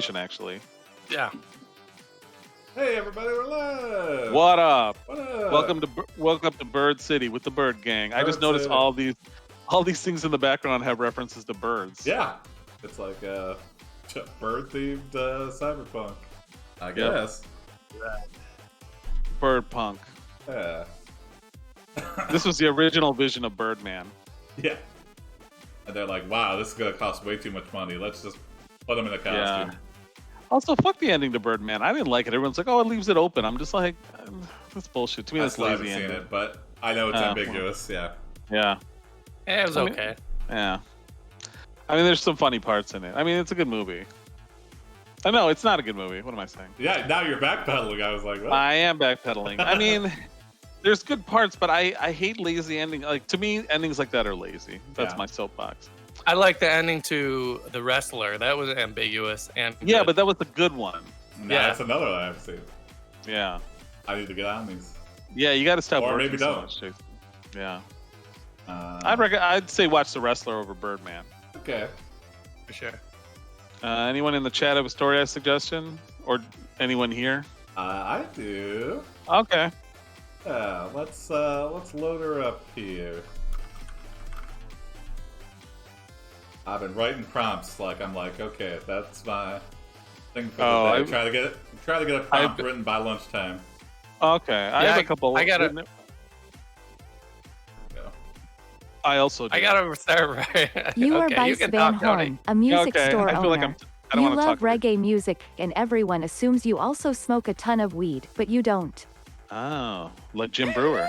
information, actually. Yeah. Hey everybody, we're live. What up? What up? Welcome to Bird City with the Bird Gang. I just Bird noticed City. all these things in the background have references to birds. Yeah, it's like bird-themed cyberpunk, I guess. Bird punk. Yeah. This was the original vision of Birdman. Yeah. And they're like, wow, this is gonna cost way too much money. Let's just put him in a costume. Yeah. Also, fuck the ending to Birdman. I didn't like it. Everyone's like, oh, it leaves it open. I'm just like, that's bullshit. To me, that's I lazy haven't seen ending. it, but I know it's ambiguous. Yeah. Yeah. Yeah, it was okay. Yeah. I mean, there's some funny parts in it. I mean, it's a good movie. Oh, no, it's not a good movie. What am I saying? Yeah, now you're backpedaling. I was like, what? I am backpedaling. I mean, there's good parts, but I hate lazy ending. Like, to me, endings like that are lazy. That's my soapbox. I like the ending to The Wrestler. That was ambiguous and Yeah, good. but that was a good one. Yeah, that's another one I haven't seen. Yeah. I need to get on these. Yeah, you got to stop Or working maybe so don't. much, Jason. Yeah. I'd I'd say watch The Wrestler over Birdman. Okay. For sure. Anyone in the chat have a story I suggestion? Or anyone here? I do. Okay. Yeah, let's load her up here. I've been writing prompts I'm like, okay, that's my thing for the day. Try to get a prompt written by lunchtime. Okay. I have a couple. I gotta. I also do. I gotta start right. You are Okay, Byce can Van talk, Tony. Horn, a music store I feel like owner. I don't You want to love talk. reggae music, and everyone assumes you also smoke a ton of weed, but you don't. Oh, like Jim Brewer.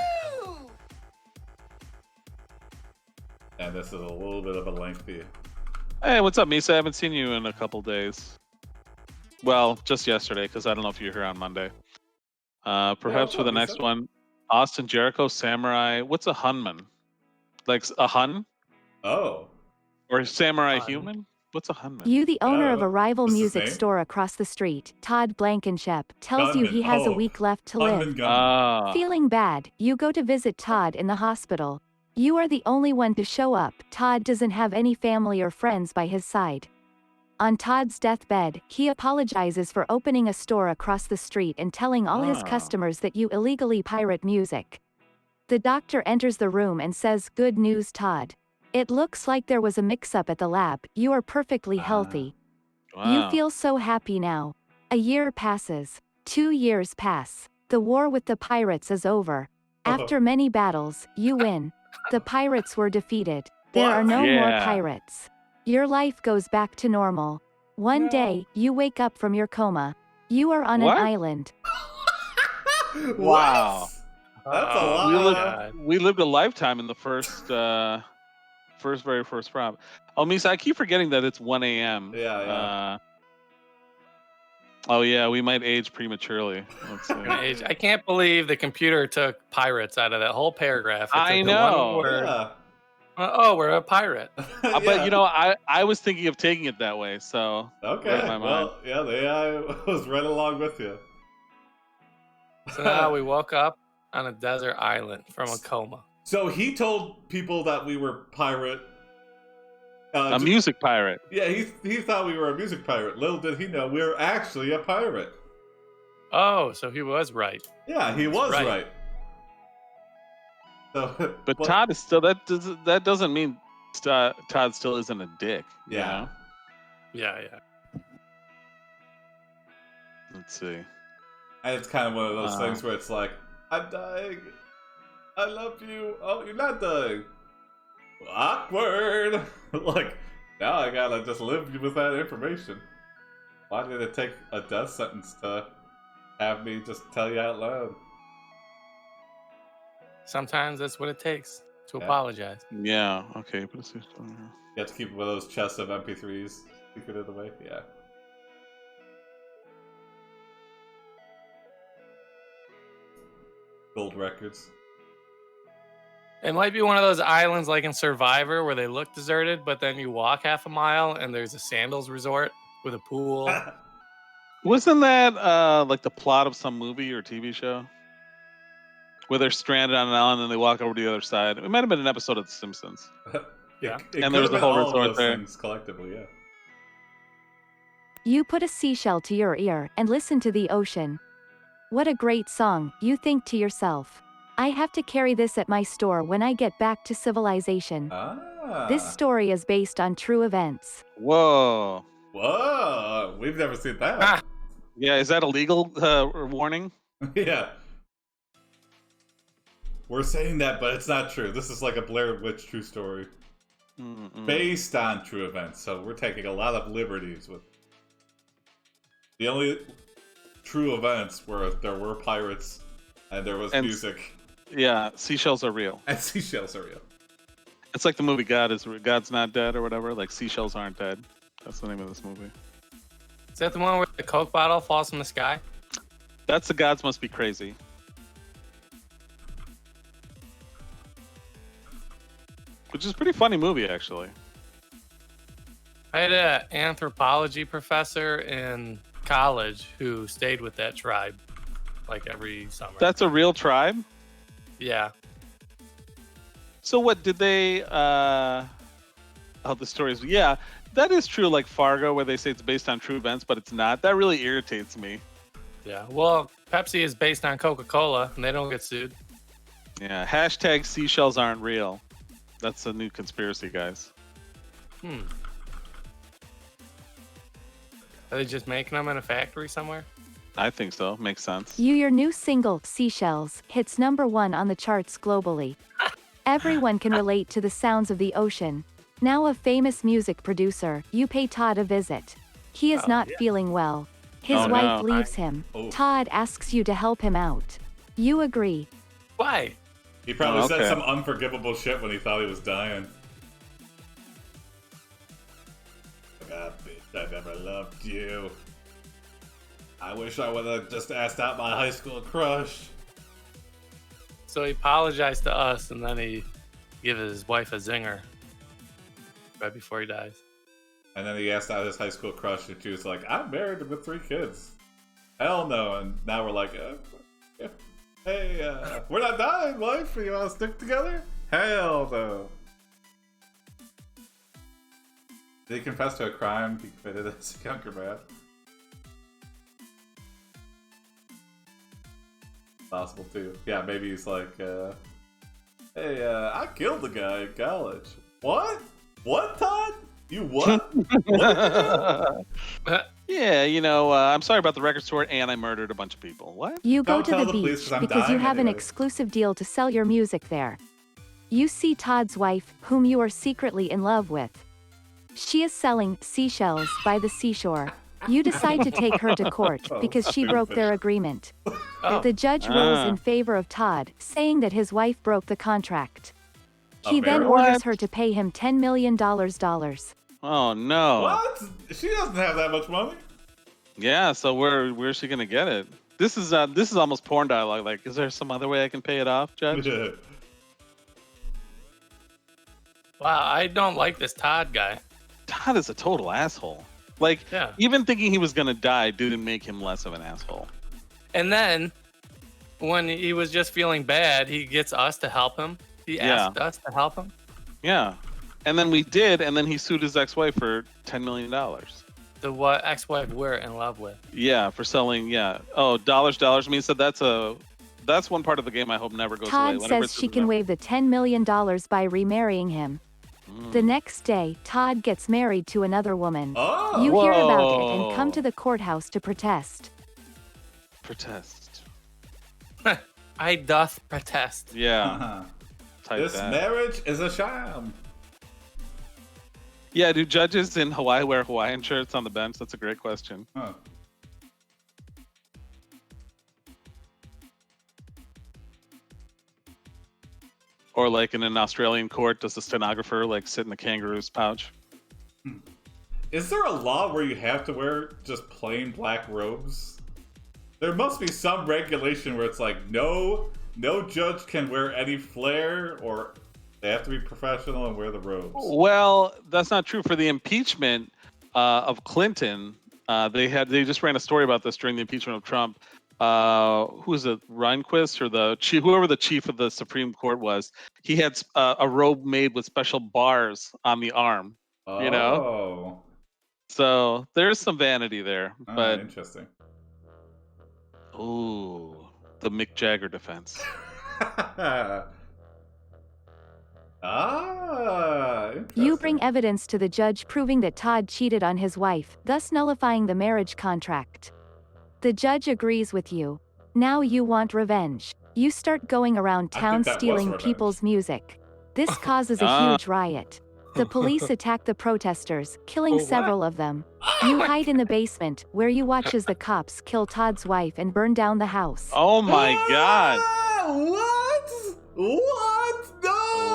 And this is a little bit of a lengthy. Hey, what's up, Misa? I haven't seen you in a couple days. Well, just yesterday, because I don't know if you're here on Monday. Perhaps for the next one, Austin Jericho, Samurai. What's a Hunman? Like a Hun? Oh. Or Samurai Hun. Human? What's a Hunman? You, the owner of a Oh, rival what's his music name? store across the street, Todd Blankenship, tells you Gunman. he has a Oh, week left to Gunman live. gun. Feeling bad, you go to visit Todd in the hospital. You are the only one to show up. Todd doesn't have any family or friends by his side. On Todd's deathbed, he apologizes for opening a store across the street and telling all his customers that you illegally pirate music. The doctor enters the room and says, "Good news, Todd. It looks like there was a mix-up at the lab. You are perfectly healthy." You feel so happy now. A year passes. 2 years pass. The war with the pirates is over. After many battles, you win. The pirates were defeated. There are no more pirates. Your life goes back to normal. One day, you wake up from your coma. You are on an island. Wow. That's a lot. We lived a lifetime in the very first prompt. Oh, Misa, I keep forgetting that it's 1 a.m. Yeah. Oh, yeah, we might age prematurely. Let's see. I can't believe the computer took pirates out of that whole paragraph. It I took the know. one word. Yeah. Oh, we're a pirate. But, you know, I was thinking of taking it that way, so... Okay, read my mind. well, yeah, the AI was right along with you. So now we woke up on a desert island from a coma. So he told people that we were pirate. A music pirate. Yeah, he thought we were a music pirate. Little did he know we were actually a pirate. Oh, so he was right. Yeah, he was right. So, But Todd is still... That doesn't mean Todd still isn't a dick. you know? Yeah. Let's see. And it's kind of one of those things where it's like, I'm dying. I love you. Oh, you're not dying. Awkward. Like, now I gotta just live with that information. Why did it take a death sentence to have me just tell you out loud? Sometimes that's what it takes to apologize. Yeah, okay. But it's You have to keep one of those chests of MP3s secreted away. Yeah. Gold records. It might be one of those islands like in Survivor where they look deserted, but then you walk half a mile and there's a sandals resort with a pool. Wasn't that like the plot of some movie or TV show? Where they're stranded on an island and they walk over to the other side. It might have been an episode of The Simpsons. Yeah. It And there was could a have whole been all of resort those there. things collectively, yeah. You put a seashell to your ear and listen to the ocean. What a great song, you think to yourself. I have to carry this at my store when I get back to civilization. This story is based on true events. Whoa. Whoa, we've never seen that. Ah. Yeah, is that a legal warning? Yeah. We're saying that, but it's not true. This is like a Blair Witch true story. Based on true events, so we're taking a lot of liberties with the only true events where there were pirates and there was music. Yeah, seashells are real. And seashells are real. It's like the movie God's Not Dead or whatever, like seashells aren't dead. That's the name of this movie. Is that the one where the Coke bottle falls from the sky? That's The Gods Must Be Crazy. Which is a pretty funny movie, actually. I had an anthropology professor in college who stayed with that tribe like every summer. That's a real tribe? Yeah. So what, did they, oh, the stories, yeah, that is true, like Fargo, where they say it's based on true events, but it's not. That really irritates me. Yeah, well, Pepsi is based on Coca-Cola, and they don't get sued. Yeah, hashtag seashells aren't real. That's a new conspiracy, guys. Are they just making them in a factory somewhere? I think so. Makes sense. Your new single, Seashells, hits #1 on the charts globally. Everyone can relate to the sounds of the ocean. Now a famous music producer, you pay Todd a visit. He is not feeling well. His wife leaves him. Todd asks you to help him out. You agree. Why? He probably said some unforgivable shit when he thought he was dying. God, bitch, I never loved you. I wish I would have just asked out my high school crush. So he apologized to us, and then he gave his wife a zinger right before he dies. And then he asked out his high school crush, and she was like, I'm married with 3 kids. Hell no. And now we're like, hey, we're not dying, wife. You want to stick together? Hell no. Did he confess to a crime he committed as a younger man? Possible too. Yeah, maybe he's like, hey, I killed the guy in college. What? What, Todd? You what? What did you do? Yeah, you know, I'm sorry about the record store, and I murdered a bunch of people. What? You go Don't to tell the the police beach 'cause I'm because you dying have an anyway. exclusive deal to sell your music there. You see Todd's wife, whom you are secretly in love with. She is selling seashells by the seashore. You decide to take her to court because she broke their agreement. The judge rules in favor of Todd, saying that his wife broke the contract. He then orders her to pay him $10 million. Oh no! What? She doesn't have that much money. Yeah, so where's she gonna get it? This is almost porn dialogue. Like, is there some other way I can pay it off, Judge? Wow, I don't like this Todd guy. Todd is a total asshole. Like, even thinking he was gonna die didn't make him less of an asshole. And then, when he was just feeling bad, he gets us to help him. He asked us to help him. Yeah, and then we did, and then he sued his ex-wife for $10 million. The what ex-wife we're in love with. Yeah, for selling. Yeah. Oh, dollars. I mean, so that's one part of the game I hope never goes away. Todd says she can waive the $10 million by remarrying him. The next day, Todd gets married to another woman. Oh. You hear about it and come to the courthouse to protest. Protest. I doth protest. Yeah. This marriage is a sham. Yeah, do judges in Hawaii wear Hawaiian shirts on the bench? That's a great question. Huh. Or like in an Australian court, does the stenographer like sit in the kangaroo's pouch? Is there a law where you have to wear just plain black robes? There must be some regulation where it's like no judge can wear any flair, or they have to be professional and wear the robes. Well, that's not true. For the impeachment of Clinton, they just ran a story about this during the impeachment of Trump. Who was it, Rehnquist or whoever the chief of the Supreme Court was? He had a robe made with special bars on the arm. Oh. You know, So there's some vanity there, but interesting. ooh, the Mick Jagger defense. Interesting. You bring evidence to the judge proving that Todd cheated on his wife, thus nullifying the marriage contract. The judge agrees with you. Now you want revenge. You start going around town that was stealing revenge. people's music. This causes a huge riot. The police attack the protesters, killing several of them. You hide in the basement, where you watch as the cops kill Todd's wife and burn down the house. Oh my god! What? What? No!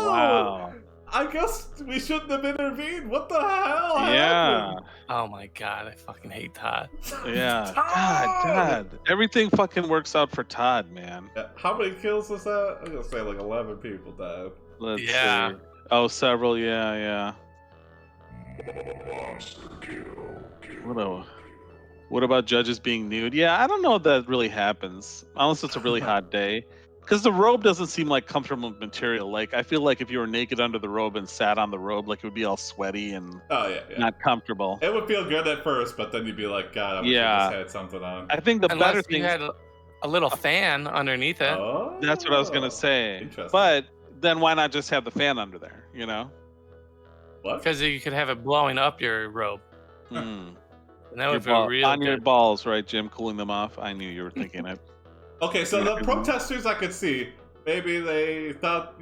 Wow. I guess we shouldn't have intervened. What the hell Yeah. happened? Oh my god, I fucking hate Todd. Yeah. Todd! God. Everything fucking works out for Todd, man. How many kills was that? I'm gonna say like 11 people died. Let's Yeah. see. Oh, several. Yeah. What about judges being nude? Yeah, I don't know if that really happens, unless it's a really hot day. Because the robe doesn't seem like comfortable material. Like, I feel like if you were naked under the robe and sat on the robe, like it would be all sweaty and not comfortable. It would feel good at first, but then you'd be like, God, I wish I just had something on. I think the Unless better you thing. had a little fan underneath it. Oh, That's what I was gonna say. Interesting. But then why not just have the fan under there? You know? What? Because you could have it blowing up your robe. Mm. And that would feel real on your good. balls, right, Jim? Cooling them off. I knew you were thinking it. Okay, so the protesters I could see. Maybe they thought,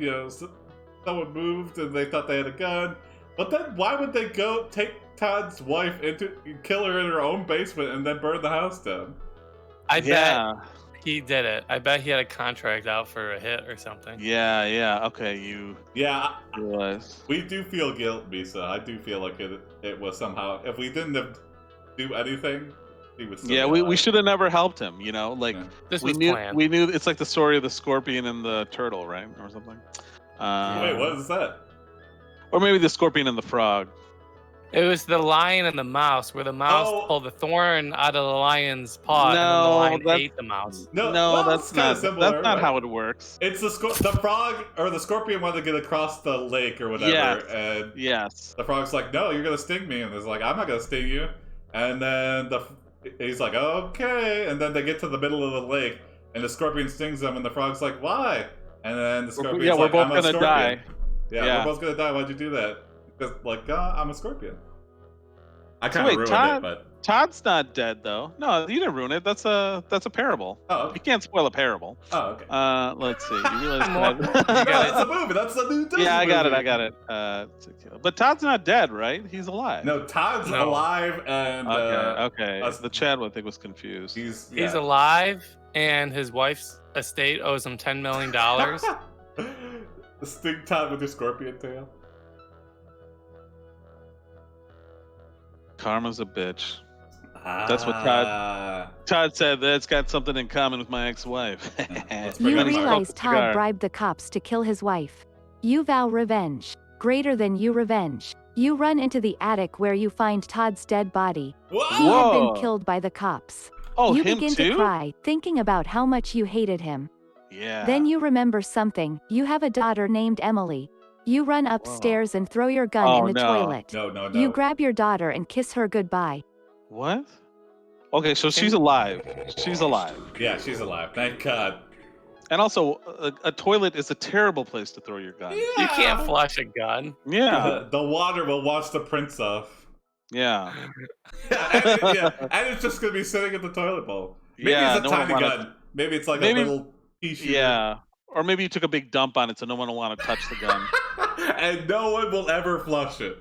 someone moved and they thought they had a gun. But then why would they go take Todd's wife kill her in her own basement and then burn the house down? I bet he did it. I bet he had a contract out for a hit or something. Yeah. Okay, you. Yeah, realize. we do feel guilt, Misa. I do feel like it was somehow. If we didn't do anything, he would still. Yeah, we should have never helped him. Like This we was knew planned. we knew it's like the story of the scorpion and the turtle, right, or something. Wait, what is that? Or maybe the scorpion and the frog. It was the lion and the mouse, where the mouse pulled the thorn out of the lion's paw, and then the lion ate the mouse. No, that's not. Similar, that's not how it works. It's the frog or the scorpion wanted to get across the lake or whatever, and the frog's like, "No, you're gonna sting me," and it's like, "I'm not gonna sting you," and then he's like, "Okay," and then they get to the middle of the lake, and the scorpion stings him, and the frog's like, "Why?" And then the scorpion's we're like, both "I'm a gonna scorpion." die. Yeah, we're both gonna die. Why'd you do that? Because I'm a scorpion. I kind of ruined it, but Todd's not dead though. No, you didn't ruin it. That's a parable. Oh, okay. You can't spoil a parable. Oh, okay. Let's see. You realize That's a movie. That's the new Disney Yeah, I got movie. it. But Todd's not dead, right? He's alive. No, Todd's alive, and okay. The Chad one thing was confused. He's alive, and his wife's estate owes him $10 million. Sting Todd with your scorpion tail. Karma's a bitch. That's what Todd said. That's got something in common with my ex-wife. You realize Todd bribed the cops to kill his wife. You vow revenge. Greater than you revenge. You run into the attic where you find Todd's dead body. Whoa! He had been killed by the cops. Oh, you him begin too? to cry, thinking about how much you hated him. Yeah. Then you remember something. You have a daughter named Emily. You run upstairs and throw your gun in the toilet. No. You grab your daughter and kiss her goodbye. What? Okay, so she's alive. She's alive. Yeah, she's alive. Thank God. And also, a toilet is a terrible place to throw your gun. Yeah. You can't flush a gun. Yeah. The water will wash the prints off. Yeah. And it's just gonna be sitting in the toilet bowl. Maybe it's a tiny gun. Maybe it's like a little pea shooter. Yeah. Or maybe you took a big dump on it, so no one will want to touch the gun. And no one will ever flush it.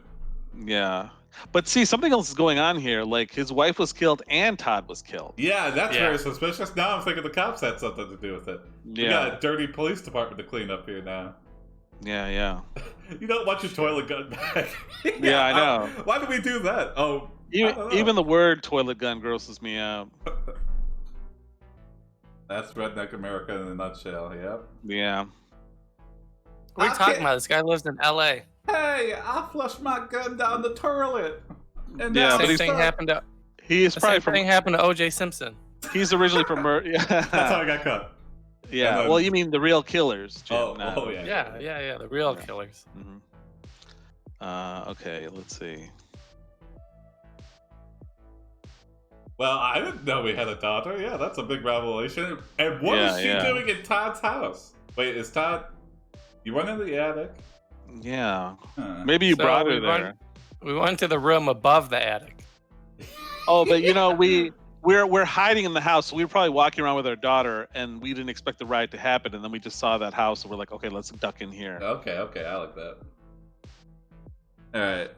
Yeah. But see, something else is going on here. Like, his wife was killed and Todd was killed. Yeah, that's very suspicious. Now I'm thinking the cops had something to do with it. Yeah. We got a dirty police department to clean up here now. Yeah. You don't want your toilet gun back. Yeah, I know. Why do we do that? Oh, even the word toilet gun grosses me out. That's redneck America in a nutshell, yep. Yeah. What are you talking about? This guy lives in LA. Hey, I flushed my gun down the toilet. And Yeah, but Same thing happened to He is the probably same thing happened to O.J. Simpson. He's originally from That's how I got caught. Yeah. then- well, you mean the real killers, Jim? Yeah, the real killers. Okay, let's see. Well, I didn't know we had a daughter. Yeah, that's a big revelation. And what is she doing in Todd's house? Wait, is Todd... You went in the attic? Yeah. Maybe you brought her there. We went to the room above the attic. Oh, but you know, we're hiding in the house. So we were probably walking around with our daughter, and we didn't expect the riot to happen. And then we just saw that house, and we're like, okay, let's duck in here. Okay, I like that. All right.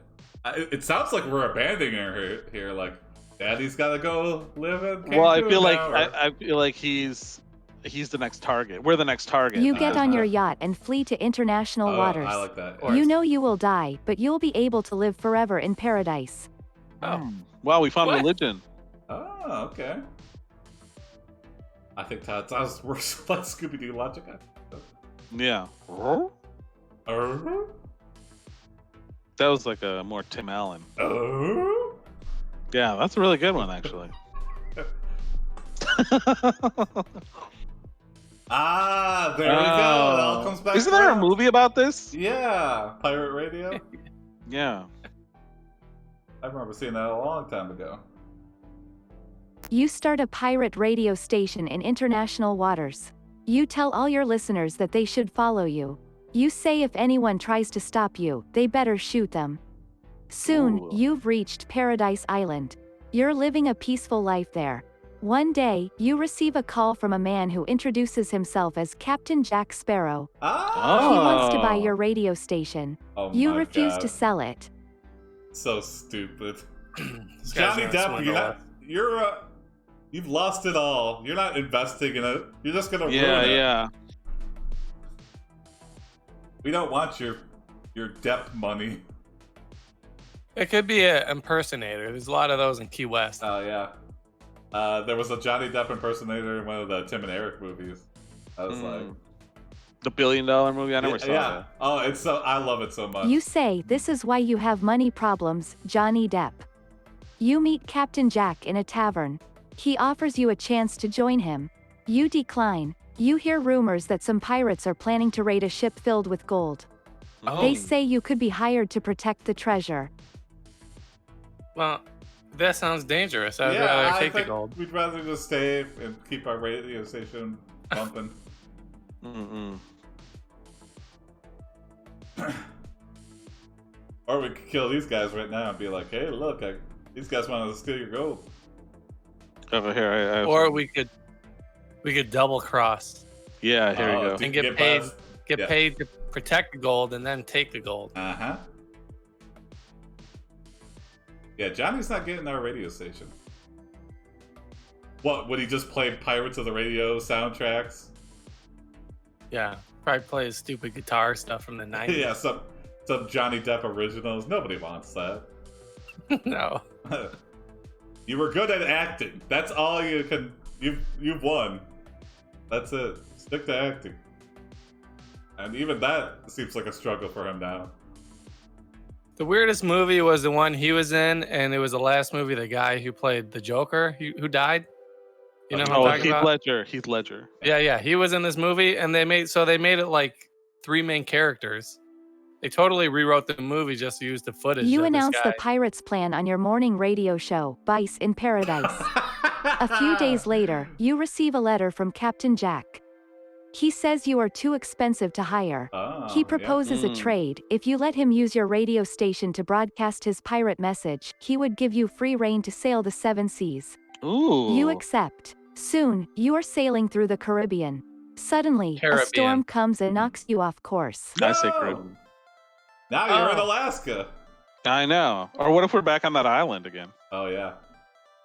It sounds like we're abandoning her here. Like, Daddy's got to go live in Cancun. Well, I feel like he's the next target. We're the next target. You get on your yacht and flee to international waters. I like that. You know you will die, but you'll be able to live forever in paradise. Oh. Wow, we found religion. Oh, okay. I think Todd's worse like Scooby-Doo logic. Yeah. That was like a more Tim Allen. Yeah, that's a really good one, actually. There we go. It all comes back. Isn't there a movie about this? Yeah, Pirate Radio. Yeah. I remember seeing that a long time ago. You start a pirate radio station in international waters. You tell all your listeners that they should follow you. You say if anyone tries to stop you, they better shoot them. Soon, you've reached Paradise Island. You're living a peaceful life there. One day, you receive a call from a man who introduces himself as Captain Jack Sparrow. He wants to buy your radio station. You refuse to sell it. So stupid. Johnny Depp, you've lost it all. You're not investing in it. You're just gonna ruin it. Yeah. We don't want your Depp money. It could be an impersonator. There's a lot of those in Key West. Oh, yeah. There was a Johnny Depp impersonator in one of the Tim and Eric movies. I was like... The $1 billion movie? I never saw that. Oh, I love it so much. You say this is why you have money problems, Johnny Depp. You meet Captain Jack in a tavern. He offers you a chance to join him. You decline. You hear rumors that some pirates are planning to raid a ship filled with gold. They say you could be hired to protect the treasure. Well, that sounds dangerous. I'd rather take the gold. We'd rather just stay and keep our radio station bumping. Or we could kill these guys right now and be like, hey, look, these guys wanted to steal your gold. Over here, or we could double cross. Yeah, here you go. And get paid to protect the gold and then take the gold. Yeah, Johnny's not getting our radio station. What, would he just play Pirates of the Radio soundtracks? Yeah, probably play stupid guitar stuff from the 90s. Yeah, some Johnny Depp originals. Nobody wants that. No. You were good at acting. That's all you can... You've won. That's it. Stick to acting. And even that seems like a struggle for him now. The weirdest movie was the one he was in, and it was the last movie, the guy who played the Joker, who died. You know who I'm talking about? Heath Ledger. Yeah, he was in this movie, and they made it like 3 main characters. They totally rewrote the movie just to use the footage. You announce the pirates' plan on your morning radio show, Byce in Paradise. A few days later, you receive a letter from Captain Jack. He says you are too expensive to hire. He proposes a trade. If you let him use your radio station to broadcast his pirate message, he would give you free reign to sail the 7 seas. You accept. Soon, you are sailing through the Caribbean. Suddenly, a storm comes and knocks you off course. I say Caribbean. Now you're in Alaska. I know. Or what if we're back on that island again? Oh, yeah.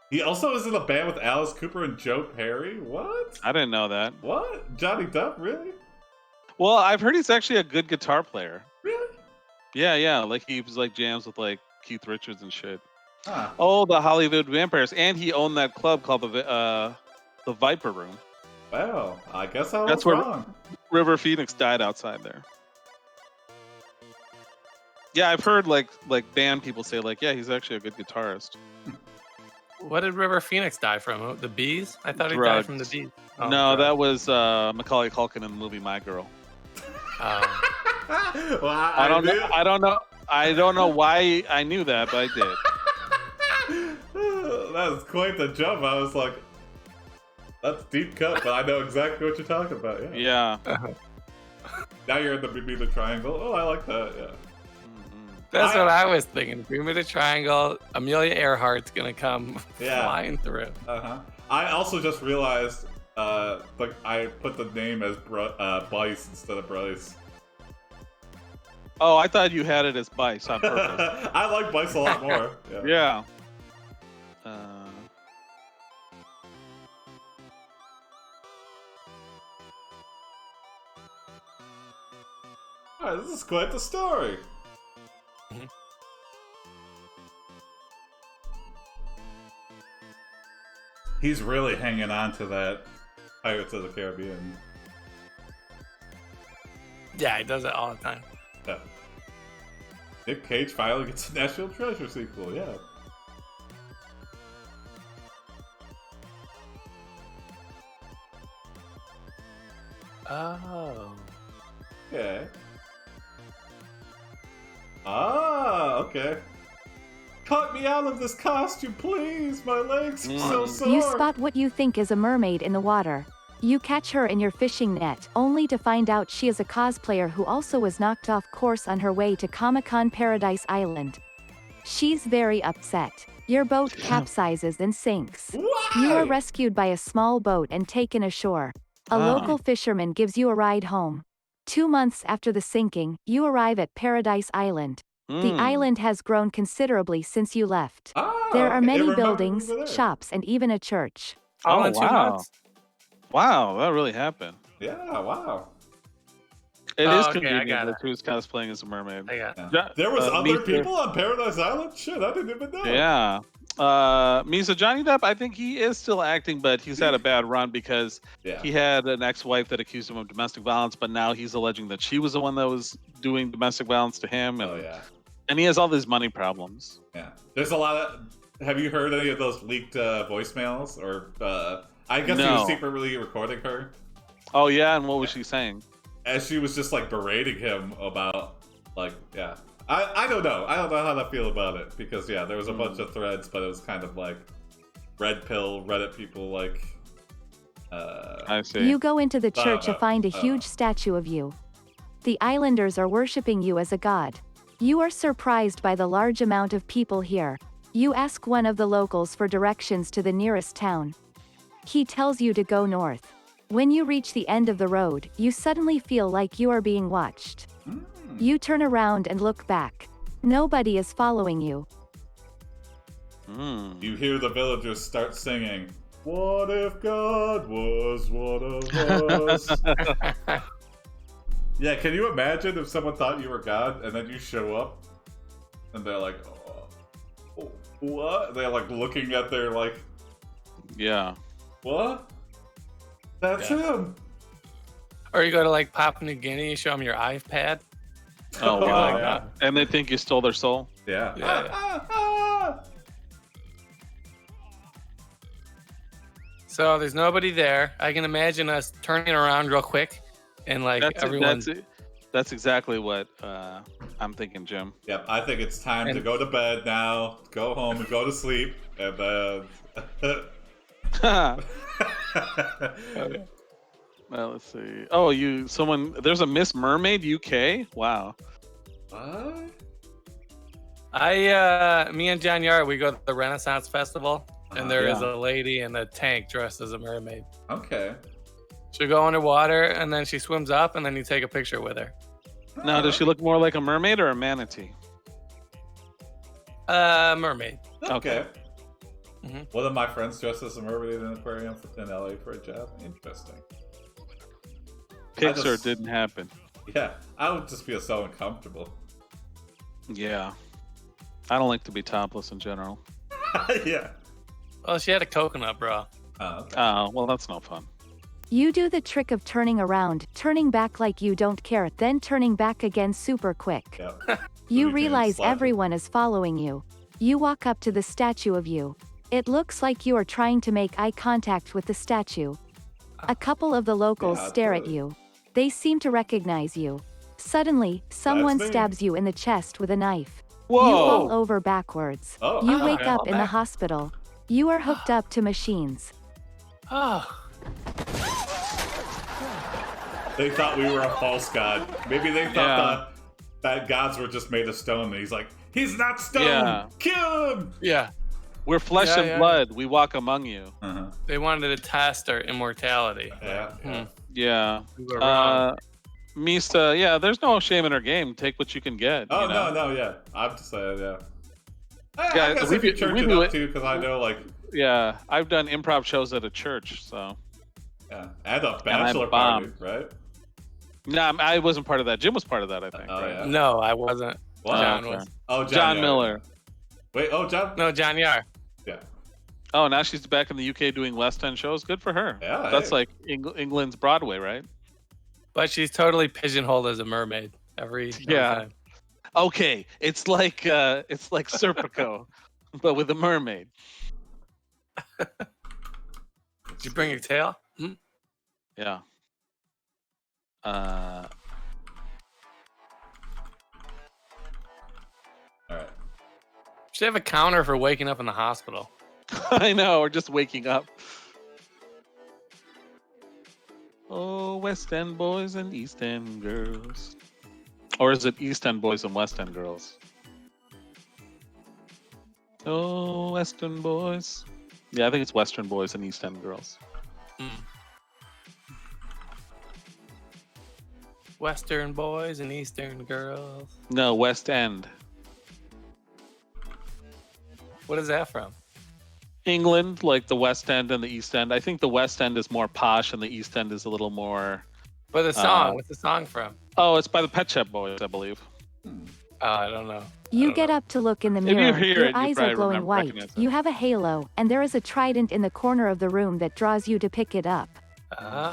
He also is in a band with Alice Cooper and Joe Perry? What? I didn't know that. What? Johnny Depp, really? Well, I've heard he's actually a good guitar player. Really? Yeah. Like he was like jams with like Keith Richards and shit. Oh, the Hollywood Vampires. And he owned that club called the Viper Room. Well, I guess I was wrong. River Phoenix died outside there. Yeah, I've heard like band people say like, yeah, he's actually a good guitarist. What did River Phoenix die from? The bees? I thought he died from the bees. Oh, no, that was Macaulay Culkin in the movie My Girl. Well, I don't know why I knew that, but I did. that was quite the jump. I was like, that's deep cut, but I know exactly what you're talking about. Yeah. Now you're in the Bermuda Triangle. Oh, I like that. Yeah. That's what I was thinking. Bermuda Triangle. Amelia Earhart's gonna come flying through. I also just realized, like I put the name as Byce instead of Bryce. Oh, I thought you had it as Byce on purpose. I like Byce a lot more. Yeah. Alright, this is quite the story. He's really hanging on to that Pirates of the Caribbean. Yeah, he does it all the time. Yeah. Nick Cage finally gets a National Treasure sequel, yeah. Oh. Okay. Ah, okay. Cut me out of this costume, please! My legs are so sore! You spot what you think is a mermaid in the water. You catch her in your fishing net, only to find out she is a cosplayer who also was knocked off course on her way to Comic-Con Paradise Island. She's very upset. Your boat capsizes and sinks. Why? You are rescued by a small boat and taken ashore. A local fisherman gives you a ride home. 2 months after the sinking, you arrive at Paradise Island. The island has grown considerably since you left. There are many buildings, shops, and even a church. All in 2 months? Wow, that really happened. Yeah, wow. It is okay, convenient that she was cosplaying as a mermaid. I got it. Yeah. There was other Misa, people on Paradise Island? Shit, I didn't even know. Yeah. Misa, Johnny Depp, I think he is still acting, but he's had a bad run because he had an ex-wife that accused him of domestic violence, but now he's alleging that she was the one that was doing domestic violence to him. And, and he has all these money problems. Yeah. There's a lot of... Have you heard any of those leaked voicemails? Or, I guess he was secretly recording her. Oh, yeah? And what was she saying? As she was just, like, berating him about, like, I don't know. I don't know how to feel about it. Because, there was a bunch of threads, but it was kind of like red pill, Reddit people, like... I see. You go into the church to find a huge statue of you. The islanders are worshipping you as a god. You are surprised by the large amount of people here. You ask one of the locals for directions to the nearest town. He tells you to go north. When you reach the end of the road, you suddenly feel like you are being watched. You turn around and look back. Nobody is following you. You hear the villagers start singing, "What if God was one of us?" Yeah, can you imagine if someone thought you were God and then you show up and they're like, oh, what? They're like looking at their like... Yeah. What? That's him. Or you go to like Papua New Guinea, you show them your iPad. Oh, wow. Yeah. And they think you stole their soul? Yeah. So there's nobody there. I can imagine us turning around real quick and like everyone... That's exactly what I'm thinking, Jim. Yep, I think it's time to go to bed now, go home and go to sleep, and then... Okay. Well, let's see. Oh, there's a Miss Mermaid UK? Wow. What? Me and John Yard, we go to the Renaissance Festival, and there is a lady in a tank dressed as a mermaid. Okay. She'll go underwater, and then she swims up, and then you take a picture with her. Now, does she look more like a mermaid or a manatee? Mermaid. Okay. One of my friends dressed as a mermaid in an aquarium in LA for a job. Interesting. Pixar didn't happen. Yeah, I would just feel so uncomfortable. Yeah. I don't like to be topless in general. Yeah. Well, she had a coconut bra. Oh, okay. Well, that's no fun. You do the trick of turning around, turning back like you don't care, then turning back again super quick. Yep. You realize everyone is following you. You walk up to the statue of you. It looks like you are trying to make eye contact with the statue. A couple of the locals stare at you. They seem to recognize you. Suddenly, someone stabs you in the chest with a knife. Whoa. You fall over backwards. Oh, you wake up in the hospital. You are hooked up to machines. Oh. They thought we were a false god. Maybe they thought that gods were just made of stone. And he's like, he's not stone. Yeah. Kill him. Yeah. We're flesh and blood. We walk among you. They wanted to test our immortality. Yeah. Yeah. We were wrong. Mista, yeah, there's no shame in our game. Take what you can get. Oh, you know? no, yeah. I'm just saying, yeah. Yeah, I guess if you church it up, too, because I know, like... Yeah, I've done improv shows at a church, so... Yeah, and a bachelor party, right? No, I wasn't part of that. Jim was part of that, I think. Oh, right? yeah. No, I wasn't. What? John was. Oh, John Yar. Miller. Wait, John? No, John Yar. Yeah. Oh, now she's back in the UK doing West End shows. Good for her. Yeah, That's hey. like England's Broadway, right? But she's totally pigeonholed as a mermaid every time. Okay, it's like Serpico, but with a mermaid. Did you bring your tail? Yeah. All right. Should have a counter for waking up in the hospital. I know, or just waking up. Oh, West End boys and East End girls. Or is it East End boys and West End girls? Oh, Western boys. Yeah, I think it's Western boys and East End girls. Western boys and Eastern girls. No, West End. What is that from? England, like the West End and the East End. I think the West End is more posh and the East End is a little more... But the song, what's the song from? Oh, it's by the Pet Shop Boys, I believe. I don't know. You get up to look in the If you mirror. hear Your it, you eyes probably are glowing recognize white. it. You have a halo, and there is a trident in the corner of the room that draws you to pick it up.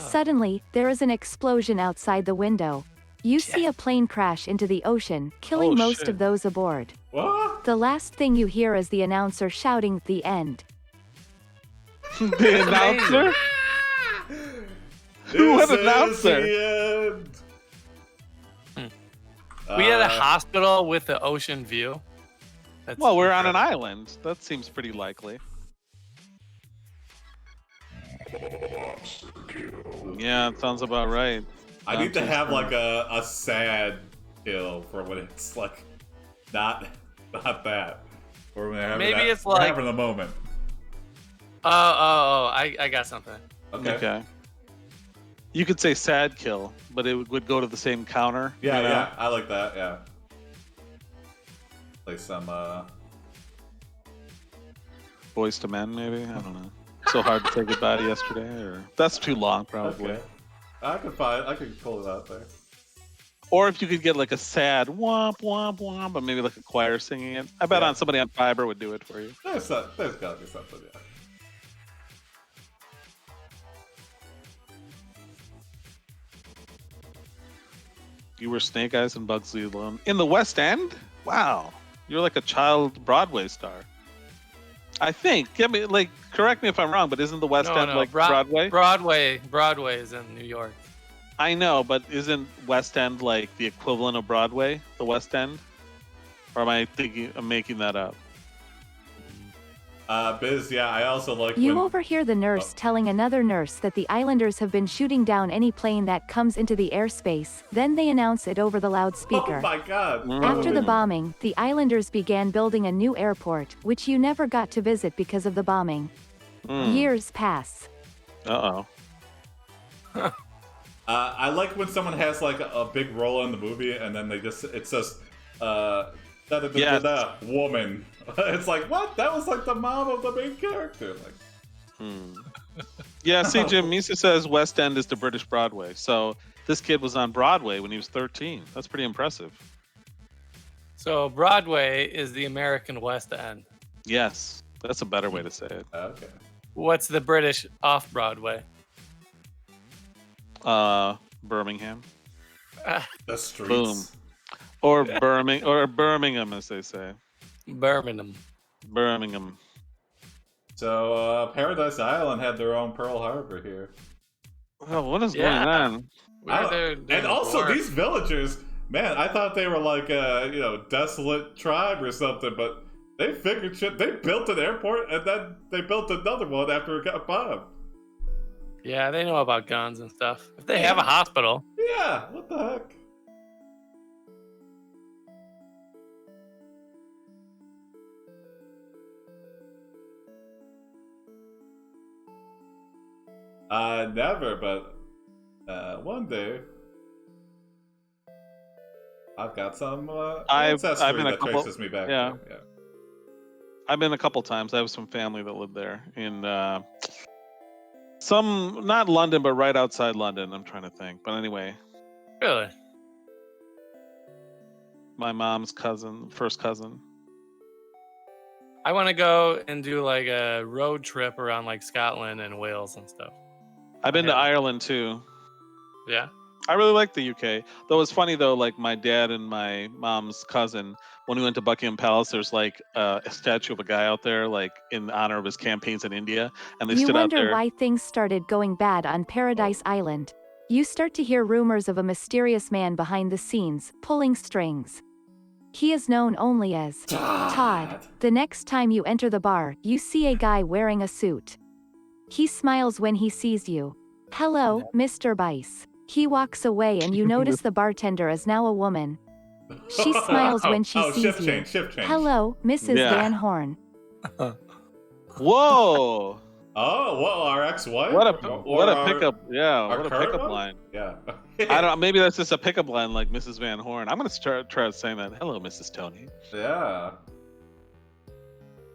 Suddenly, there is an explosion outside the window. You see a plane crash into the ocean, killing most of those aboard. What? The last thing you hear is the announcer shouting, "The end." The announcer? What announcer? We had a hospital with the ocean view. That's Well, we're on an island. That seems pretty likely. Yeah, it sounds about right. I need to have like a sad kill for when it's like not that. Or when Maybe it's we're like- having a moment. I got something. Okay. You could say sad kill, but it would go to the same counter. Yeah, you know? yeah, I like that. Yeah. Play some. Boys to Men, maybe. I don't know. So hard to say goodbye yesterday, or that's too long, probably. Okay. I could pull it out there. Or if you could get like a sad womp womp womp, but maybe like a choir singing it. I bet on somebody on Fiverr would do it for you. There's gotta be something. Yeah. You were Snake Eyes and Bugsy Alone in the West End. Wow, you're like a child Broadway star. I think. Correct me if I'm wrong, but isn't the West End like Broadway? Broadway is in New York. I know, but isn't West End like the equivalent of Broadway, the West End? Or am I making that up? Biz, yeah, I also like You when... overhear the nurse telling another nurse that the islanders have been shooting down any plane that comes into the airspace, then they announce it over the loudspeaker. Oh my god! After the bombing, the islanders began building a new airport, which you never got to visit because of the bombing. Years pass. Uh-oh. I like when someone has like a big role in the movie and then it says woman. It's like, what? That was like the mom of the main character. Like, Yeah, see, Jim, Misa says West End is the British Broadway. So this kid was on Broadway when he was 13. That's pretty impressive. So Broadway is the American West End. Yes, that's a better way to say it. okay. What's the British off-Broadway? Birmingham. The streets. Boom. Or Birmingham, as they say. Birmingham. Birmingham. So Paradise Island had their own Pearl Harbor here. Oh, what is going on? And also these villagers, man, I thought they were like a desolate tribe or something, but They figured shit. They built an airport, and then they built another one after it got bombed. Yeah, they know about guns and stuff. If they have a hospital. Yeah, what the heck? Never, but one day I've got some ancestry I've been a that couple, traces me back. yeah. There. Yeah. I've been a couple times. I have some family that lived there in some, not London, but right outside London. I'm trying to think. But anyway, Really? my mom's cousin, first cousin. I want to go and do like a road trip around like Scotland and Wales and stuff. I've been to Yeah. Ireland too. Yeah. I really like the UK. Though it's funny though, like my dad and my mom's cousin, when we went to Buckingham Palace, there's like a statue of a guy out there, like in honor of his campaigns in India, and they You stood out wonder there. why things started going bad on Paradise Island. You start to hear rumors of a mysterious man behind the scenes, pulling strings. He is known only as Todd. The next time you enter the bar, you see a guy wearing a suit. He smiles when he sees you. Hello, Mr. Byce. He walks away and you notice the bartender is now a woman. She smiles when she sees shift you. change, shift change. Hello, Mrs. Yeah. Van Horn. Whoa! Oh, well, our ex-wife? What a Or pickup! Yeah, our what a current pickup one? line. Yeah. I don't. Maybe that's just a pickup line, like Mrs. Van Horn. I'm gonna try saying that. Hello, Mrs. Tony. Yeah.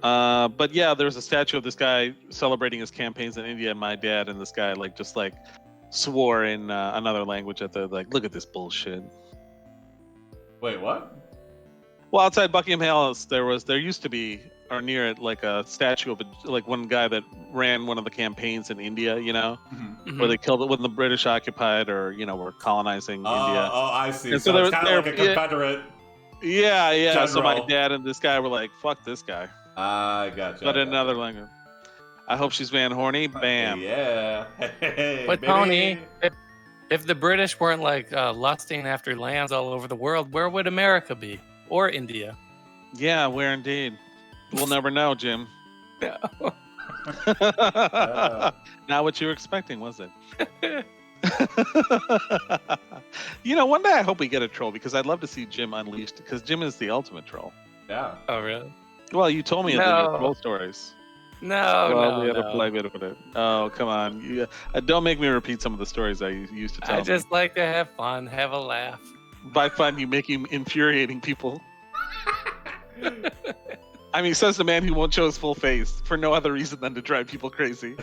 But yeah, there's a statue of this guy celebrating his campaigns in India, and my dad and this guy just swore in another language at the look at this bullshit. Wait, what? Well, outside Buckingham Palace, there used to be, or near it, like a statue of one guy that ran one of the campaigns in India, where they killed it when the British occupied or were colonizing India. Oh, I see. And So so it's kind of like a Confederate. Yeah. So my general. dad and this guy were like, "Fuck this guy," I gotcha. but in another language. I hope she's Van Horny. Bam. Yeah. Hey, But baby. Tony, if the British weren't lusting after lands all over the world, where would America be? Or India? Yeah, where indeed. We'll never know, Jim. Yeah. Not what you were expecting, was it? One day I hope we get a troll because I'd love to see Jim unleashed because Jim is the ultimate troll. Yeah. Oh, really? Well, you told me in No. your troll stories. No, we had no. a play bit with it. Oh, come on. Don't make me repeat some of the stories I used to tell I me. just like to have fun, have a laugh. By fun, you make him infuriating people. I mean, says the man who won't show his full face for no other reason than to drive people crazy.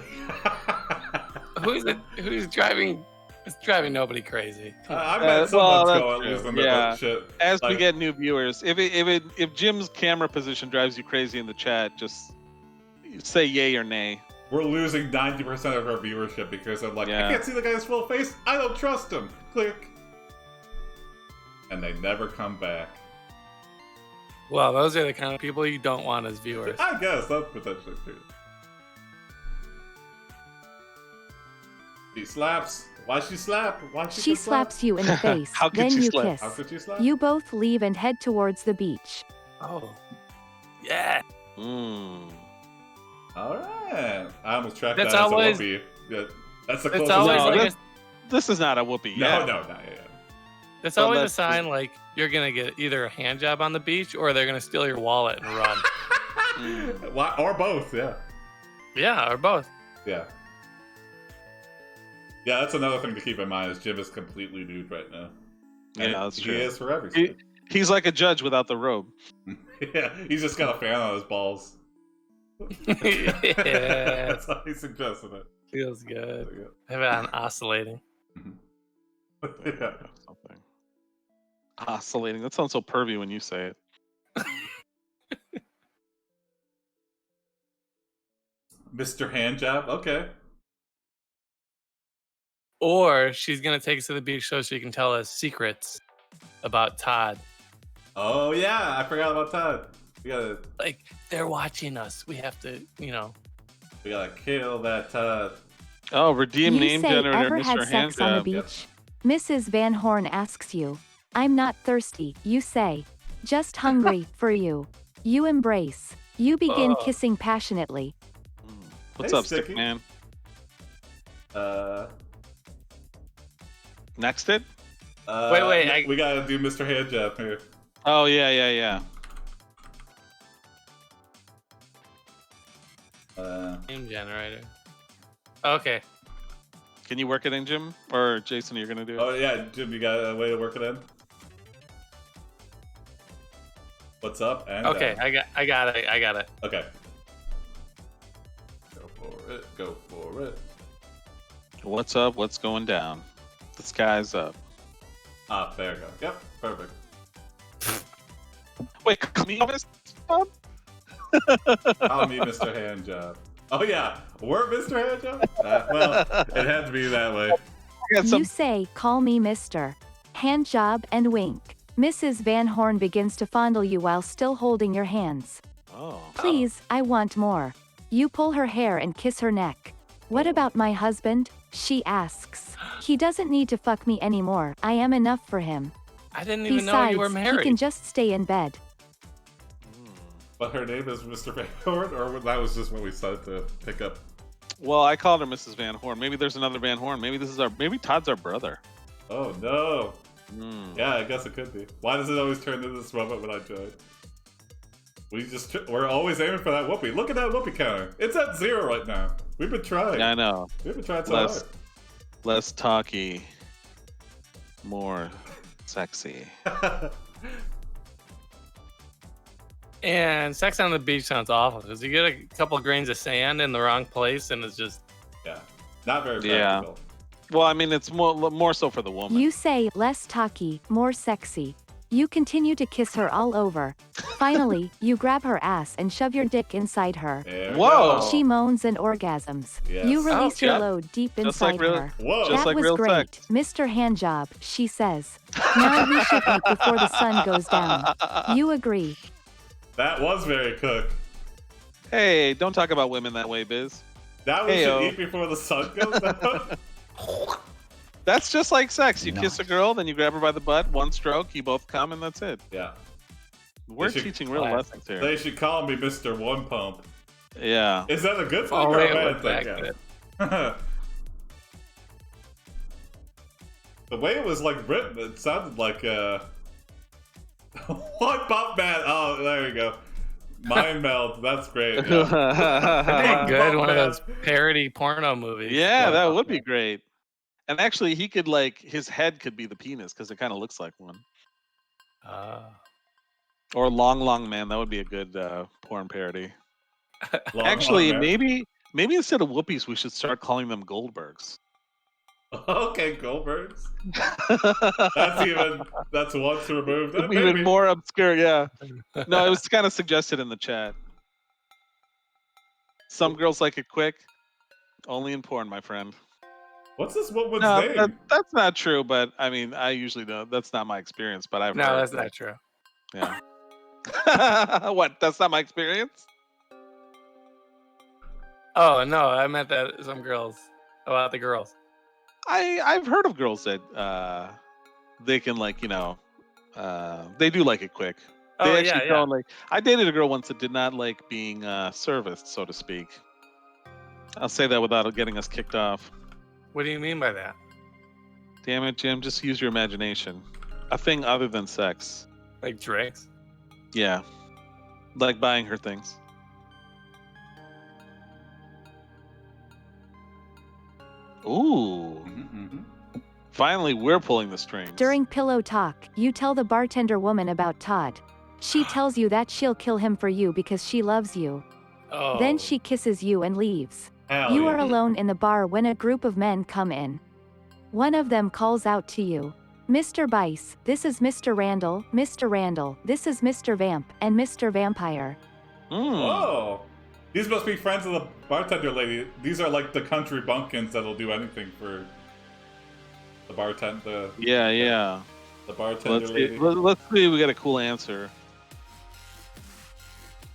Who's driving? It's driving nobody crazy. I bet someone's going true. losing their Yeah. shit. As we get new viewers, if Jim's camera position drives you crazy in the chat, just say yay or nay. We're losing 90% of our viewership because I'm like, Yeah. I can't see the guy's full face. I don't trust him. Click. And they never come back. Well, those are the kind of people you don't want as viewers. I guess that's potentially true. She slaps. Why she slap? Why She slaps you in the face, How could then she you slap? kiss. How could she slap? You both leave and head towards the beach. Oh, yeah. Mm. All right. I almost tracked That's that always- as a whoopee. Yeah, that's the It's closest. always No, I like that's- This is not a whoopee. No, Yeah. no, not yet. It's But always a let's- sign like you're gonna get either a hand job on the beach or they're gonna steal your wallet and run. Why- Or both, yeah. Yeah, or both. Yeah. Yeah, that's another thing to keep in mind is Jim is completely nude right now. Yeah, And that's he true. is for everything. He's like a judge without the robe. Yeah, he's just got a fan on his balls. Yeah, That's how he suggested it. feels good. So, Have it on oscillating. yeah. Something. Oscillating. That sounds so pervy when you say it. Mr. Handjob? Okay. Or she's gonna take us to the beach so she can tell us secrets about Todd. Oh, yeah, I forgot about Todd. We gotta Like they're watching us. We have to, kill that Todd. Oh, redeem You name say generator, ever had Mr. sex on the Handjob. beach? Mrs. Van Horn asks you. I'm not thirsty, you say. Just hungry, for you. You embrace. You begin Oh. kissing passionately. What's Hey, up, Sticky. Stickman? Uh, Next it? Wait, we gotta do Mr. Handjob here. Oh, yeah. Game generator. Okay. Can you work it in, Jim? Or Jason, you're gonna do it? Oh yeah, Jim, you got a way to work it in? What's up? And Okay, I got it. Okay. Go for it. What's up? What's going down? The sky's up. Ah, there you go. Yep, perfect. Wait, call me Mr. Bob? Call me Mr. Handjob. Oh yeah, we're Mr. Handjob? Well, it had to be that way. I got some. You say, call me Mr. Handjob and wink. Mrs. Van Horn begins to fondle you while still holding your hands. Oh. Please, I want more. You pull her hair and kiss her neck. What about my husband? She asks. He doesn't need to fuck me anymore. I am enough for him. I didn't even know Besides, you were he married. can just stay in bed. But her name is Mr. Van Horn, or that was just what we said to pick up. Well, I called her Mrs. Van Horn. Maybe there's another Van Horn. Maybe Todd's our brother. Oh no. Hmm. Yeah, I guess it could be. Why does it always turn into this moment when I join? We're always aiming for that whoopee. Look at that whoopee counter. It's at 0 right now. We've been trying. Yeah, I know. We've been trying so Less talky, more sexy. hard. And sex on the beach sounds awful because you get a couple grains of sand in the wrong place and it's just Yeah, not very Yeah. practical. Well, I mean, it's more so for the woman. You say, less talky, more sexy. You continue to kiss her all over. Finally, you grab her ass and shove your dick inside her. There we Whoa. go. She moans and orgasms. Yes. You release Oh, your yeah. load deep Just inside like real- her. Whoa. Just That like was real great, sex. Mr. Handjob, she says. Now we should eat before the sun goes down. You agree. That was very cook. Hey, don't talk about women that way, Biz. Now we Heyo. should eat before the sun goes down. That's just like sex. You kiss a girl, then you grab her by the butt, one stroke, you both come, and that's it. Yeah. We're should- teaching real Classic. lessons here. They should call me Mr. One Pump. Yeah. Is that a good thing oh, or it a was bad that thing? good. The way it was like written, it sounded like One Pump Man. Oh, there you go. Mind meld. That's great. Yeah. That'd be good. One of man. those parody porno movies. Yeah, that would be great. And actually, he could his head could be the penis because it kind of looks like one. Or Long Man. That would be a good porn parody. Long Actually, arm, man. maybe instead of whoopies, we should start calling them Goldbergs. Okay, Goldbergs. That's once removed. Even Maybe. more obscure, yeah. No, it was kind of suggested in the chat. Some girls like it quick. Only in porn, my friend. What's this woman's No, name? that's not true, but I mean, I usually don't. That's not my experience, but I've No, heard. that's not true. Yeah. What? That's not my experience? Oh no, I meant that some girls about the girls. I've heard of girls that they can they do like it quick. They Oh actually yeah. don't like. I dated a girl once that did not like being serviced, so to speak. I'll say that without getting us kicked off. What do you mean by that? Damn it, Jim! Just use your imagination. A thing other than sex. Like drinks? Yeah, like buying her things. Ooh. Finally, we're pulling the strings. During pillow talk, you tell the bartender woman about Todd. She tells you that she'll kill him for you because she loves you. Oh. Then she kisses you and leaves. Hell You yeah. are alone in the bar when a group of men come in. One of them calls out to you. Mr. Byce, this is Mr. Randall, this is Mr. Vamp, and Mr. Vampire. Oh, these must be friends of the bartender lady. These are like the country bumpkins that'll do anything for the bartender. Yeah. The bartender Let's lady. see. Let's see. We got a cool answer.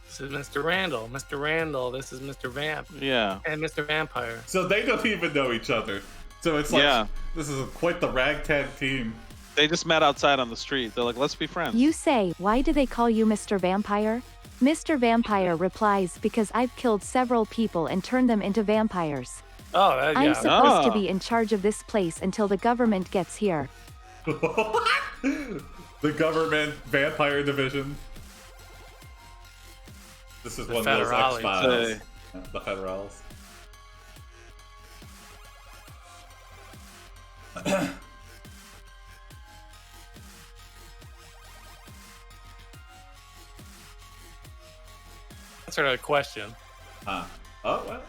This is Mr. Randall. Mr. Randall, this is Mr. Vamp. Yeah. And Mr. Vampire. So they don't even know each other. So it's like Yeah. this is quite the ragtag team. They just met outside on the street. They're like, let's be friends. You say, why do they call you Mr. Vampire? Mr. Vampire replies, because I've killed several people and turned them into vampires. Oh, I'm yeah. supposed to be in charge of this place until the government gets here. The government vampire division. This is The one of those Federales. X-Files. The Federales. Answer to the question. Huh. Oh, well.